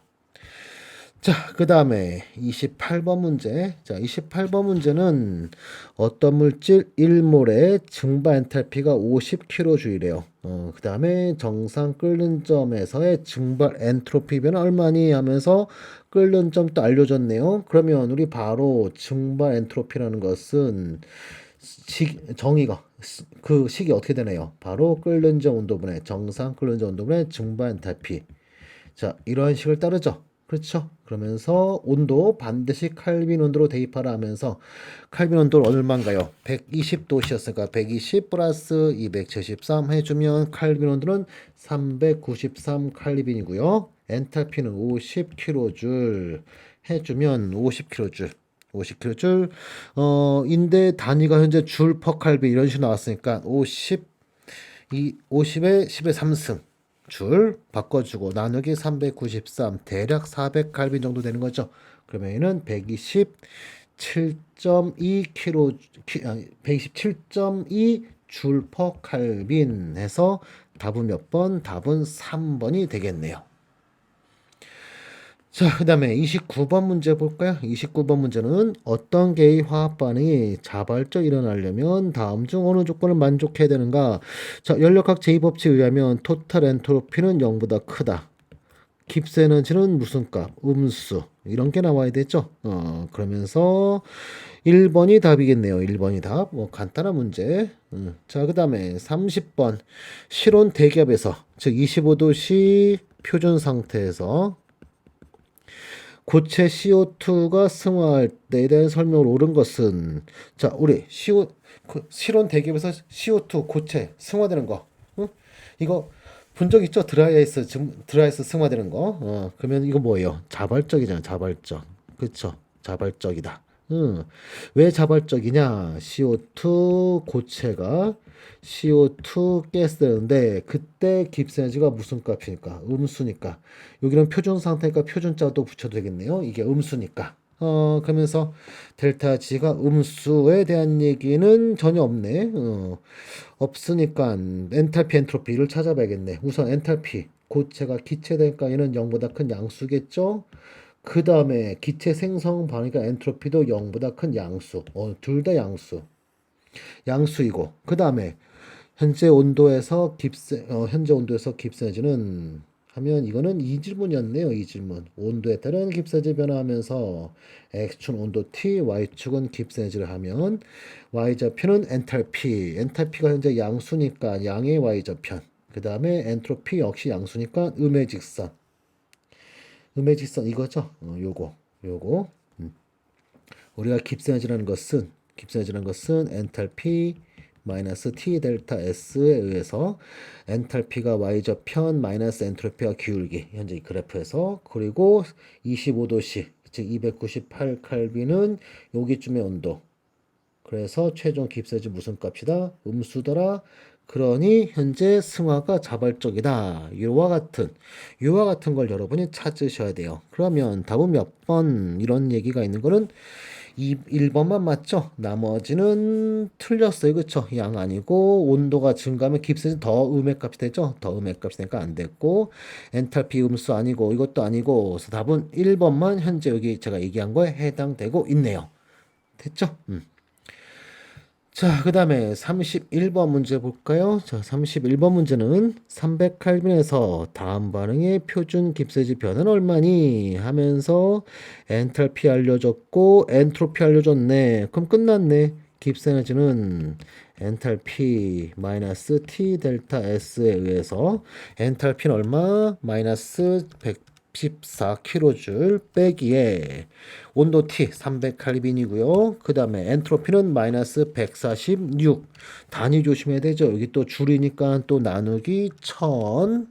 A: 자, 그 다음에 28번 문제. 자, 28번 문제는 어떤 물질 1몰의 증발 엔탈피가 50kJ이래요. 그 다음에 정상 끓는 점에서의 증발 엔트로피 변화 얼마니 하면서 끓는 점도 알려줬네요. 그러면 우리 바로 증발 엔트로피라는 것은 정의가 그 식이 어떻게 되나요? 바로 끓는 점 온도분의 정상 끓는 점 온도분의 증발 엔탈피. 자, 이러한 식을 따르죠. 그렇죠? 그러면서 온도 반드시 칼빈 온도로 대입하라 하면서 칼빈 온도를 얼마인가요? 120도씨였으니까 120 플러스 273 해주면 칼빈 온도는 393 칼빈이고요. 엔탈피는 50kJ 해주면 50kJ 인데 단위가 현재 줄 퍼 칼빈 이런 식으로 나왔으니까 50에 10의 3승 줄 바꿔주고 나누기 393 대략 400칼빈 정도 되는 거죠. 그러면은 127.2kg, 127.2 줄 퍼 칼빈 해서 답은 몇 번? 답은 3번이 되겠네요. 자, 그 다음에 29번 문제 볼까요? 29번 문제는 어떤 개의 화학 반응이 자발적 일어나려면 다음 중 어느 조건을 만족해야 되는가? 자, 연력학 제2법칙에 의하면 토탈 엔트로피는 0보다 크다. 깁스 에너지는 무슨 값? 음수. 이런 게 나와야 되죠. 그러면서 1번이 답이겠네요. 1번이 답. 뭐 간단한 문제. 자, 그다음에 30번. 실온 대기압에서 즉 25도씨 표준 상태에서 고체 CO2가 승화할 때에 대한 설명을 옳은 것은 자, 우리 실온 대기업에서 CO2 고체 승화되는 거. 응? 이거 본 적 있죠? 드라이아이스 승화되는 거. 그러면 이거 뭐예요? 자발적이잖아. 자발적. 그쵸? 자발적이다. 왜 자발적이냐? CO2 고체가 CO2 가스 되는데 그때 깁스 에너지가 무슨 값이니까 음수니까 여기는 표준 상태니까 표준자도 붙여도 되겠네요. 이게 음수니까. 그러면서 델타 G가 음수에 대한 얘기는 전혀 없네. 없으니까 엔탈피 엔트로피를 찾아봐야겠네. 우선 엔탈피 고체가 기체되니까 얘는 0보다 큰 양수겠죠. 그 다음에 기체 생성 반응이니까 엔트로피도 0보다 큰 양수. 둘 다 양수이고 그 다음에 현재 온도에서 깁스 에너지는 하면 이거는 이 질문이었네요. 이 질문. 온도에 따른 깁스 에너지 변화하면서 x축은 온도 T, y축은 깁스 에너지를 하면 y좌표는 엔탈피. 엔탈피가 현재 양수니까 양의 y좌편. 그 다음에 엔트로피 역시 양수니까 음의 직선. 음의 직선 이거죠. 요거. 우리가 깁스 에너지라는 것은 엔탈피 마이너스 T 델타 S에 의해서 엔탈피가 Y좌편 마이너스 엔트로피가 기울기 현재 이 그래프에서 그리고 25도씨 즉 298 칼빈은 여기쯤의 온도 그래서 최종 깁스에너지 무슨 값이다? 음수더라. 그러니 현재 승화가 자발적이다. 이와 같은 걸 여러분이 찾으셔야 돼요. 그러면 답은 몇 번? 이런 얘기가 있는 거는 1번만 맞죠? 나머지는 틀렸어요. 그쵸? 양 아니고 온도가 증가하면 깁스는 더 음의 값이 되죠? 더 음의 값이 되니까 안 됐고 엔탈피 음수 아니고 이것도 아니고 그래서 답은 1번만 현재 여기 제가 얘기한 거에 해당되고 있네요. 됐죠? 자, 그 다음에 31번 문제 볼까요? 자, 31번 문제는 300칼빈에서 다음 반응의 표준 깁스에너지 변화는 얼마니? 하면서 엔탈피 알려줬고 엔트로피 알려줬네. 그럼 끝났네. 깁스에너지는 엔탈피 마이너스 T 델타 S에 의해서 엔탈피는 얼마? 마이너스 114kJ 빼기에 온도 T 300칼빈이고요. 그 다음에 엔트로피는 마이너스 146. 단위 조심해야 되죠. 여기 또 줄이니까 또 나누기 1000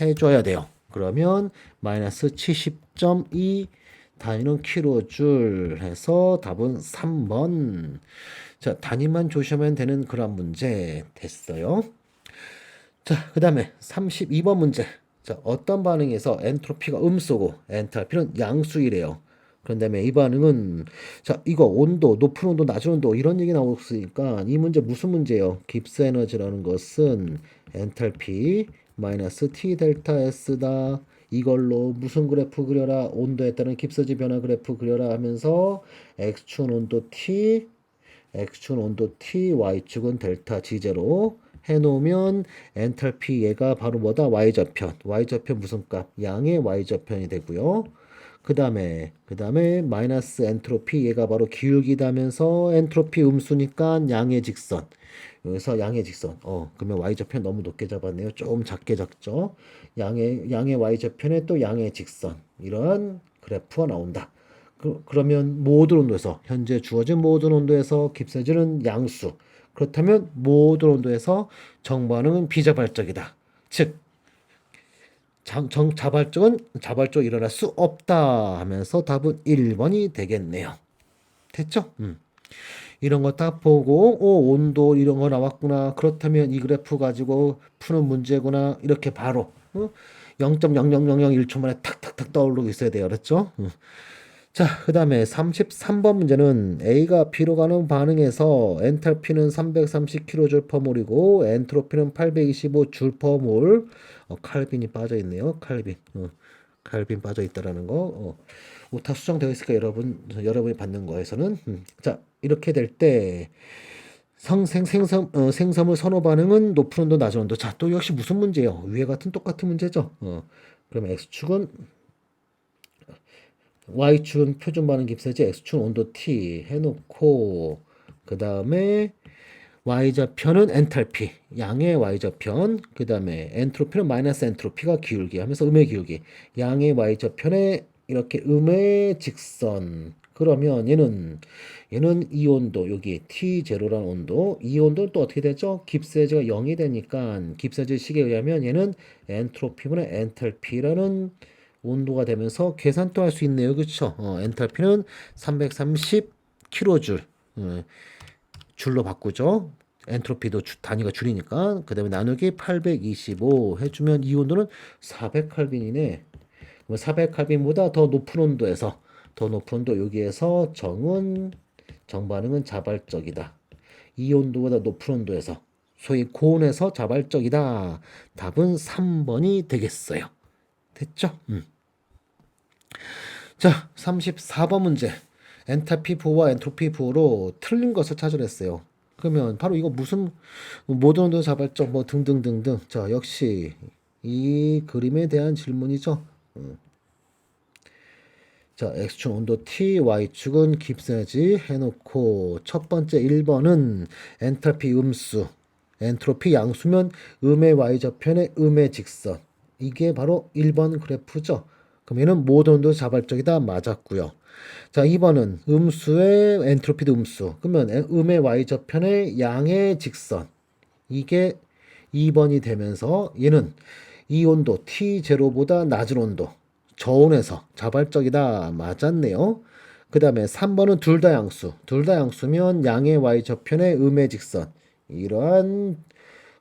A: 해줘야 돼요. 그러면 마이너스 70.2 단위는 킬로줄 해서 답은 3번. 자, 단위만 조심하면 되는 그런 문제 됐어요. 자, 그 다음에 32번 문제. 자, 어떤 반응에서 엔트로피가 음수고 엔탈피는 양수이래요. 그런 다음에 이 반응은 자, 이거 온도, 높은 온도, 낮은 온도 이런 얘기 나왔으니까 이 문제 무슨 문제예요? 깁스 에너지라는 것은 엔탈피 마이너스 T 델타 S다. 이걸로 무슨 그래프 그려라? 온도에 따른 깁스지 변화 그래프 그려라 하면서 X축은 온도 T, Y축은 델타 G0 해놓으면 엔탈피 얘가 바로 뭐다? Y좌편. Y좌편 무슨 값? 양의 Y좌편이 되고요. 그 다음에 마이너스 엔트로피 얘가 바로 기울기다면서 엔트로피 음수니까 양의 직선. 여기서 양의 직선. 그러면 Y좌편 너무 높게 잡았네요. 좀 작게 잡죠. 양의 Y좌편에 또 양의 직선. 이런 그래프가 나온다. 그러면 모든 온도에서 현재 주어진 모든 온도에서 깁스에너지는 양수. 그렇다면 모든 온도에서 정반응은 비자발적이다. 즉 자발적으로 일어날 수 없다 하면서 답은 1번이 되겠네요. 됐죠? 이런 거 딱 보고 온도 이런 거 나왔구나. 그렇다면 이 그래프 가지고 푸는 문제구나. 이렇게 바로 0.00001초 만에 탁탁탁 떠오르고 있어야 돼요. 그렇죠? 자, 그 다음에 33번 문제는 A가 B로 가는 반응에서 엔탈피는 330kJ/몰이고 엔트로피는 825J/몰. 칼빈이 빠져 있네요. 칼빈. 칼빈 빠져 있다라는 거. 오타 수정되어 있으니까 여러분이 받는 거에서는 자, 이렇게 될 때 생섬을 선호 반응은 높은 온도, 낮은 온도. 자, 또 역시 무슨 문제예요? 위에 같은 똑같은 문제죠. 그럼 X축은 Y축은 표준 반응 깁스지, X축은 온도 T 해놓고 그 다음에 Y좌표는 엔탈피, 양의 Y좌편, 그 다음에 엔트로피는 마이너스 엔트로피가 기울기 하면서 음의 기울기, 양의 Y좌편에 이렇게 음의 직선. 그러면 얘는 이 온도, 여기 T0라는 온도, 이 온도는 또 어떻게 되죠? 깁스에즈가 0이 되니까 깁스에즈 식에 의하면 얘는 엔트로피분의 엔탈피라는 온도가 되면서 계산도 할 수 있네요. 그렇죠? 엔탈피는 330kJ 줄로 바꾸죠. 엔트로피도 단위가 줄이니까. 그 다음에 나누기 825 해주면 이 온도는 400켈빈이네. 400켈빈보다 더 높은 온도에서 더 높은 온도 여기에서 정반응은 자발적이다. 이 온도보다 높은 온도에서 소위 고온에서 자발적이다. 답은 3번이 되겠어요. 됐죠? 자, 34번 문제. 엔탈피 부호와 엔트로피 부호로 틀린 것을 찾으랬어요. 그러면 바로 이거 무슨 모든 온도 자발적 뭐 등등등등. 자, 역시 이 그림에 대한 질문이죠. 자, X축 온도 T, Y축은 깁스에지 해놓고 첫 번째 1번은 엔탈피 음수, 엔트로피 양수면 음의 Y좌편에 음의 직선. 이게 바로 1번 그래프죠. 그럼 얘는 모든 온도 자발적이다. 맞았고요. 자, 2번은 음수의 엔트로피도 음수. 그러면 음의 Y좌편에 양의 직선. 이게 2번이 되면서 얘는 이 온도 T0보다 낮은 온도. 저온에서 자발적이다. 맞았네요. 그 다음에 3번은 둘 다 양수. 둘 다 양수면 양의 Y좌편에 음의 직선. 이러한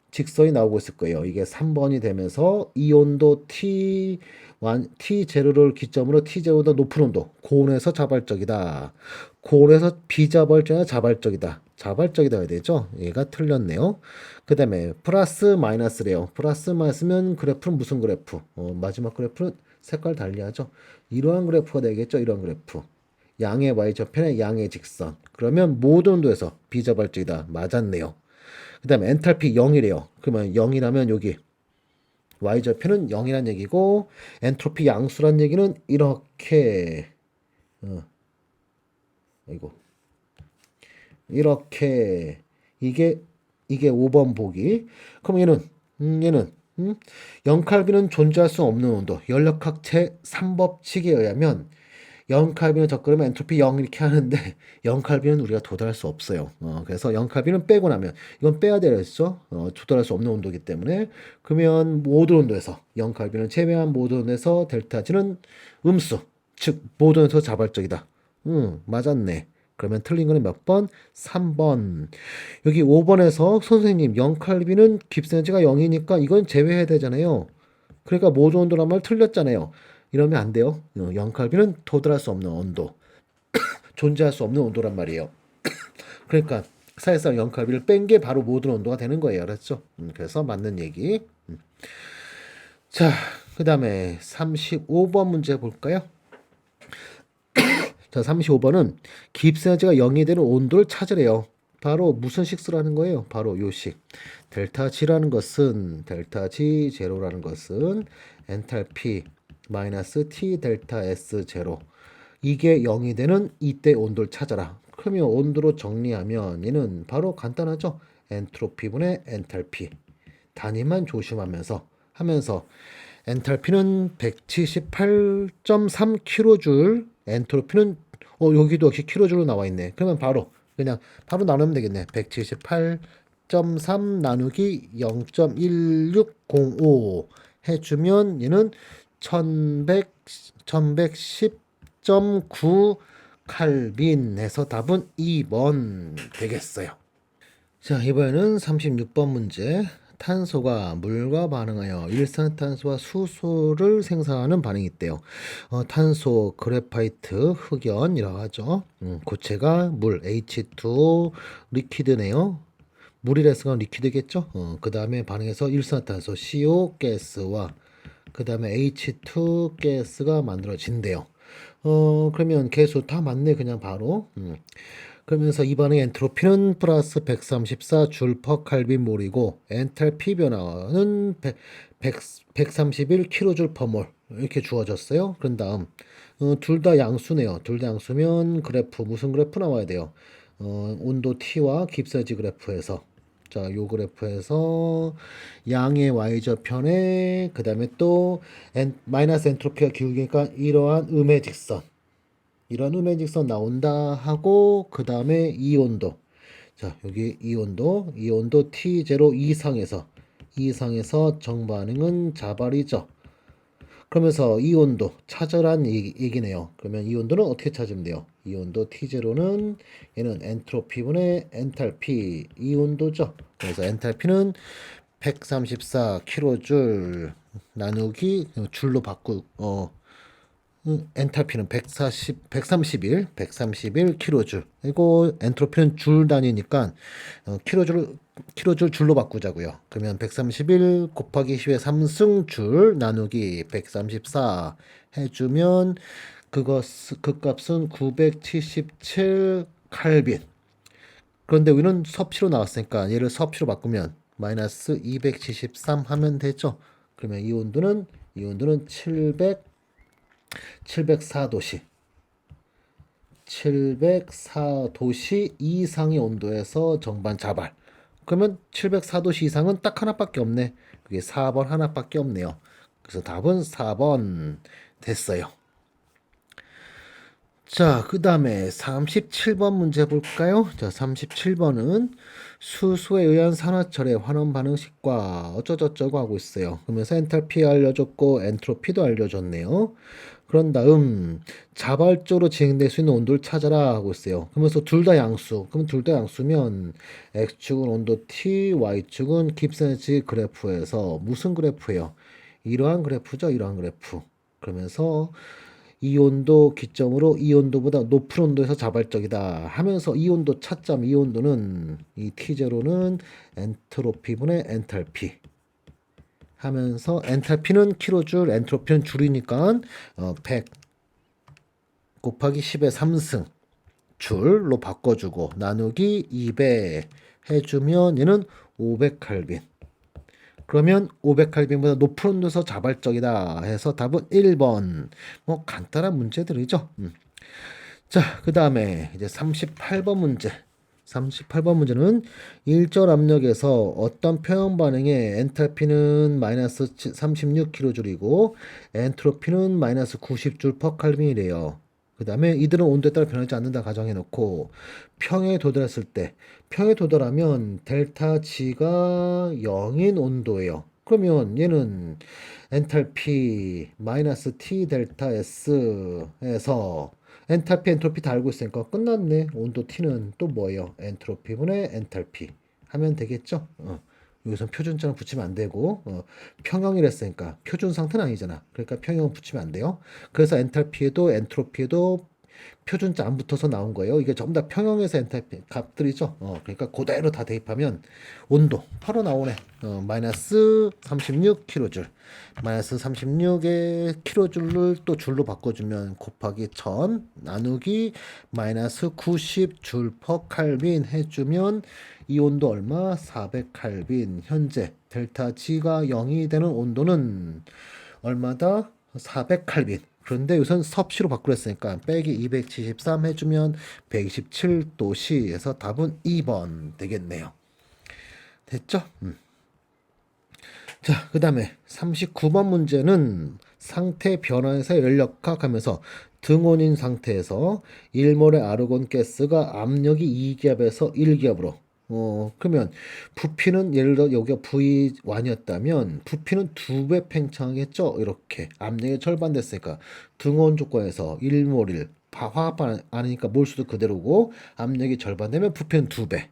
A: 직선이 나오고 있을 거예요. 이게 3번이 되면서 이 온도 T0를 기점으로 T0보다 높은 온도. 고온에서 자발적이다. 고온에서 비자발적이나 자발적이다. 자발적이다 해야 되죠. 얘가 틀렸네요. 그 다음에 플러스 마이너스래요. 플러스 마이너스면 그래프는 무슨 그래프? 마지막 그래프는 색깔 달리하죠. 이러한 그래프가 되겠죠. 이러한 그래프. 양의 Y좌편에 양의 직선. 그러면 모든 온도에서 비자발적이다. 맞았네요. 그 다음에 엔탈피 0이래요. 그러면 0이라면 여기 Y좌표는 0이란 얘기고 엔트로피 양수란 얘기는 이렇게 이렇게 이게 5번 보기. 그럼 얘는 0칼빈은 존재할 수 없는 온도. 연력학 제3법칙에 의하면 0칼빈을 접근하면 엔트로피 0 이렇게 하는데 0칼빈은 우리가 도달할 수 없어요. 그래서 0칼빈은 빼고 나면 이건 빼야 되겠죠. 도달할 수 없는 온도이기 때문에 그러면 모든 온도에서 0칼빈을 제외한 모든 온도에서 델타 G는 음수, 즉 모든 온도에서 자발적이다. 맞았네. 그러면 틀린 거는 몇 번? 3번. 여기 5번에서 선생님 0칼빈은 깁스에너지가 0이니까 이건 제외해야 되잖아요. 그러니까 모든 온도란 말 틀렸잖아요. 이러면 안 돼요. 0칼빈은 도달할 수 없는 온도. 존재할 수 없는 온도란 말이에요. 그러니까 사실상 0칼빈을 뺀 게 바로 모든 온도가 되는 거예요. 알았죠? 그래서 맞는 얘기. 자, 그 다음에 35번 문제 볼까요? 자, 35번은 깁스에너지가 0이 되는 온도를 찾으래요. 바로 무슨 식수라는 거예요? 바로 요 식. 델타 G 제로라는 것은 엔탈피 마이너스 T 델타 S 제로. 이게 0이 되는 이때 온도를 찾아라. 그러면 온도로 정리하면 얘는 바로 간단하죠. 엔트로피분의 엔탈피. 단위만 조심하면서 엔탈피는 178.3kJ, 엔트로피는 여기도 역시 킬로줄로 나와 있네. 그러면 바로 나누면 되겠네. 178.3 나누기 0.1605 해주면 얘는 1110.9 칼빈에서 답은 2번 되겠어요. 자, 이번에는 36번 문제. 탄소가 물과 반응하여 일산탄소와 수소를 생성하는 반응이 있대요. 탄소, 그래파이트, 흑연이라고 하죠. 고체가 물, H2O, 리퀴드네요. 물이라서 리퀴드겠죠. 그 다음에 반응해서 일산탄소, CO 가스와 그 다음에 H2 가스가 만들어진대요. 그러면 개수 다 맞네 그냥 바로. 그러면서 이 반응의 엔트로피는 플러스 134줄 퍼 칼빈 몰이고 엔탈피 변화는 131kJ per 몰 이렇게 주어졌어요. 그런 다음 둘 다 양수네요. 둘 다 양수면 그래프 무슨 그래프 나와야 돼요. 온도 T와 깁서지 그래프에서 자, 요 그래프에서 양의 y좌편에 그 다음에 또 마이너스 엔트로피가 기울기니까 이러한 음의 직선 나온다 하고 그 다음에 이 온도 자 여기 이 온도 T0 이상에서 정반응은 자발이죠. 그러면서 이 온도 찾으란 얘기네요. 그러면 이 온도는 어떻게 찾으면 돼요? 이 온도 T0는 얘는 엔트로피분의 엔탈피 이 온도죠. 그래서 엔탈피는 134kJ 나누기 줄로 엔탈피는 131kJ. 이거 엔트로피는 줄 단위니까 킬로줄 줄로 바꾸자고요. 그러면 131 곱하기 10의 3승 줄 나누기 134 해주면 그 값은 977 칼빈. 그런데 우리는 섭씨로 나왔으니까 얘를 섭씨로 바꾸면 마이너스 273 하면 되죠. 그러면 이 온도는 704도씨 704도씨 이상의 온도에서 정반 자발. 그러면 704도씨 이상은 딱 하나밖에 없네. 그게 4번 하나밖에 없네요. 그래서 답은 4번 됐어요. 자, 그 다음에 37번 문제 볼까요? 자, 37번은 수소에 의한 산화철의 환원 반응식과 어쩌저쩌고 하고 있어요. 그러면서 엔탈피 알려줬고 엔트로피도 알려줬네요. 그런 다음 자발적으로 진행될 수 있는 온도를 찾아라 하고 있어요. 그러면서 둘 다 양수. 그럼 둘 다 양수면 X축은 온도 T, Y축은 깁스에너지 그래프에서 무슨 그래프예요? 이러한 그래프죠. 이러한 그래프. 그러면서 이 온도 기점으로 이 온도보다 높은 온도에서 자발적이다 하면서 이 온도 차점 이 온도는 이 T0는 엔트로피분의 엔탈피 하면서 엔탈피는 킬로줄 엔트로피는 줄이니까 100 곱하기 10의 3승 줄로 바꿔주고 나누기 200 해주면 얘는 500칼빈. 그러면 500칼빈보다 높은 온도에서 자발적이다 해서 답은 1번. 뭐 간단한 문제들이죠. 자, 그 다음에 이제 38번 문제. 38번 문제는 일절 압력에서 어떤 평형 반응의 엔탈피는 마이너스 36kJ이고 엔트로피는 마이너스 90줄 퍼 칼빈이래요. 그 다음에 이들은 온도에 따라 변하지 않는다 가정해 놓고 평에 도달했을 때 평에 도달하면 델타 G가 0인 온도예요. 그러면 얘는 엔탈피 마이너스 T 델타 S에서 엔탈피 엔트로피 다 알고 있으니까 끝났네. 온도 T는 또 뭐예요? 엔트로피분의 엔탈피 하면 되겠죠? 여기서 표준점을 붙이면 안 되고 평형이랬으니까 표준 상태는 아니잖아. 그러니까 평형 붙이면 안 돼요. 그래서 엔탈피에도 엔트로피에도 표준자 안 붙어서 나온 거예요. 이게 전부 다 평형에서 엔탈피 값들이죠. 그러니까 그대로 다 대입하면 온도 바로 나오네. 마이너스 36kJ. 마이너스 36의 킬로줄을 또 줄로 바꿔주면 곱하기 1000 나누기 마이너스 90줄 퍼 칼빈 해주면 이 온도 얼마? 400칼빈. 현재 델타 G가 0이 되는 온도는 얼마다? 400칼빈. 그런데 우선 섭씨로 바꾸랬으니까 빼기 273 해주면 127도씨에서 답은 2번 되겠네요. 됐죠? 자, 그 다음에 39번 문제는 상태 변화에서 연력학 하면서 등온인 상태에서 1몰의 아르곤 가스가 압력이 2기압에서 1기압으로 그러면 부피는 예를 들어 여기가 V1이었다면 부피는 2배 팽창하겠죠. 이렇게 압력이 절반됐으니까 등온 조건에서 1몰 화합 안 하니까 몰수도 그대로고 압력이 절반되면 부피는 2배.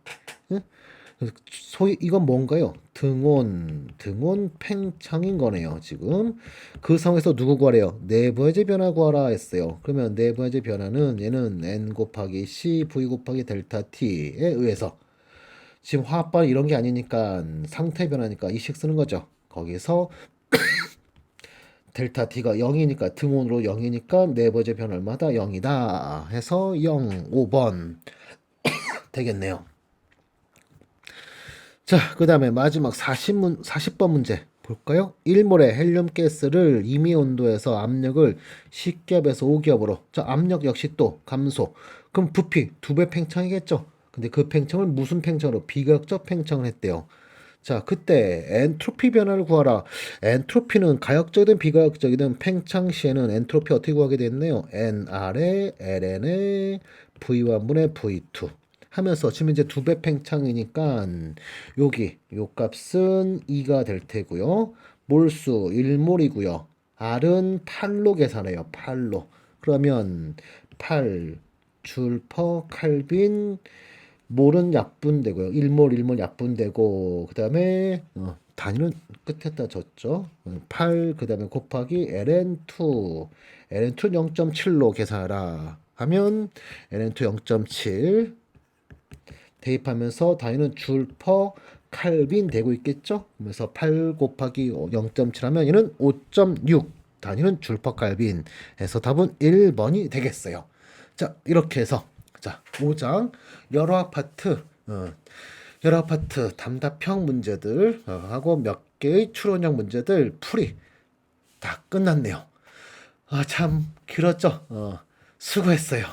A: 소위 이건 뭔가요? 등온 팽창인 거네요. 지금 그 상황에서 누구 구하래요? 내부해제 변화 구하라 했어요. 그러면 내부해제 변화는 얘는 n 곱하기 c v 곱하기 델타 t에 의해서 지금 화합발 이런 게 아니니까 상태 변화니까 이식 쓰는 거죠. 거기서 델타 t가 0이니까 등온으로 0이니까 내부해제 변화 얼마다 0이다 해서 0, 5번 되겠네요. 자, 그 다음에 마지막 40번 문제 볼까요? 1몰의 헬륨 가스를 임의 온도에서 압력을 10겹에서 5겹으로. 자, 압력 역시 또 감소. 그럼 부피 2배 팽창이겠죠? 근데 그 팽창을 무슨 팽창으로? 비가역적 팽창을 했대요. 자, 그때 엔트로피 변화를 구하라. 엔트로피는 가역적이든 비가역적이든 팽창 시에는 엔트로피 어떻게 구하게 됐네요? NR에 LN에 V1분의 V2 하면서 지금 이제 2배 팽창이니까 여기 요 값은 2가 될 테고요. 몰수 1몰이고요. R은 8로 계산해요. 8로. 그러면 8 줄 퍼 칼빈 몰은 약분되고요. 1몰 1몰 약분되고 그다음에 단위는 끝에다 줬죠. 8 그다음에 곱하기 ln2 0.7로 계산하라 하면 ln2 0.7 대입하면서 단위는 줄 퍼 칼빈 되고 있겠죠. 그래서 8 곱하기 0.7 하면 얘는 5.6 단위는 줄 퍼 칼빈 해서 답은 1번이 되겠어요. 자, 이렇게 해서 자, 5장 여러 아파트 담답형 문제들 하고 몇 개의 추론형 문제들 풀이 다 끝났네요. 아, 참 길었죠. 수고했어요.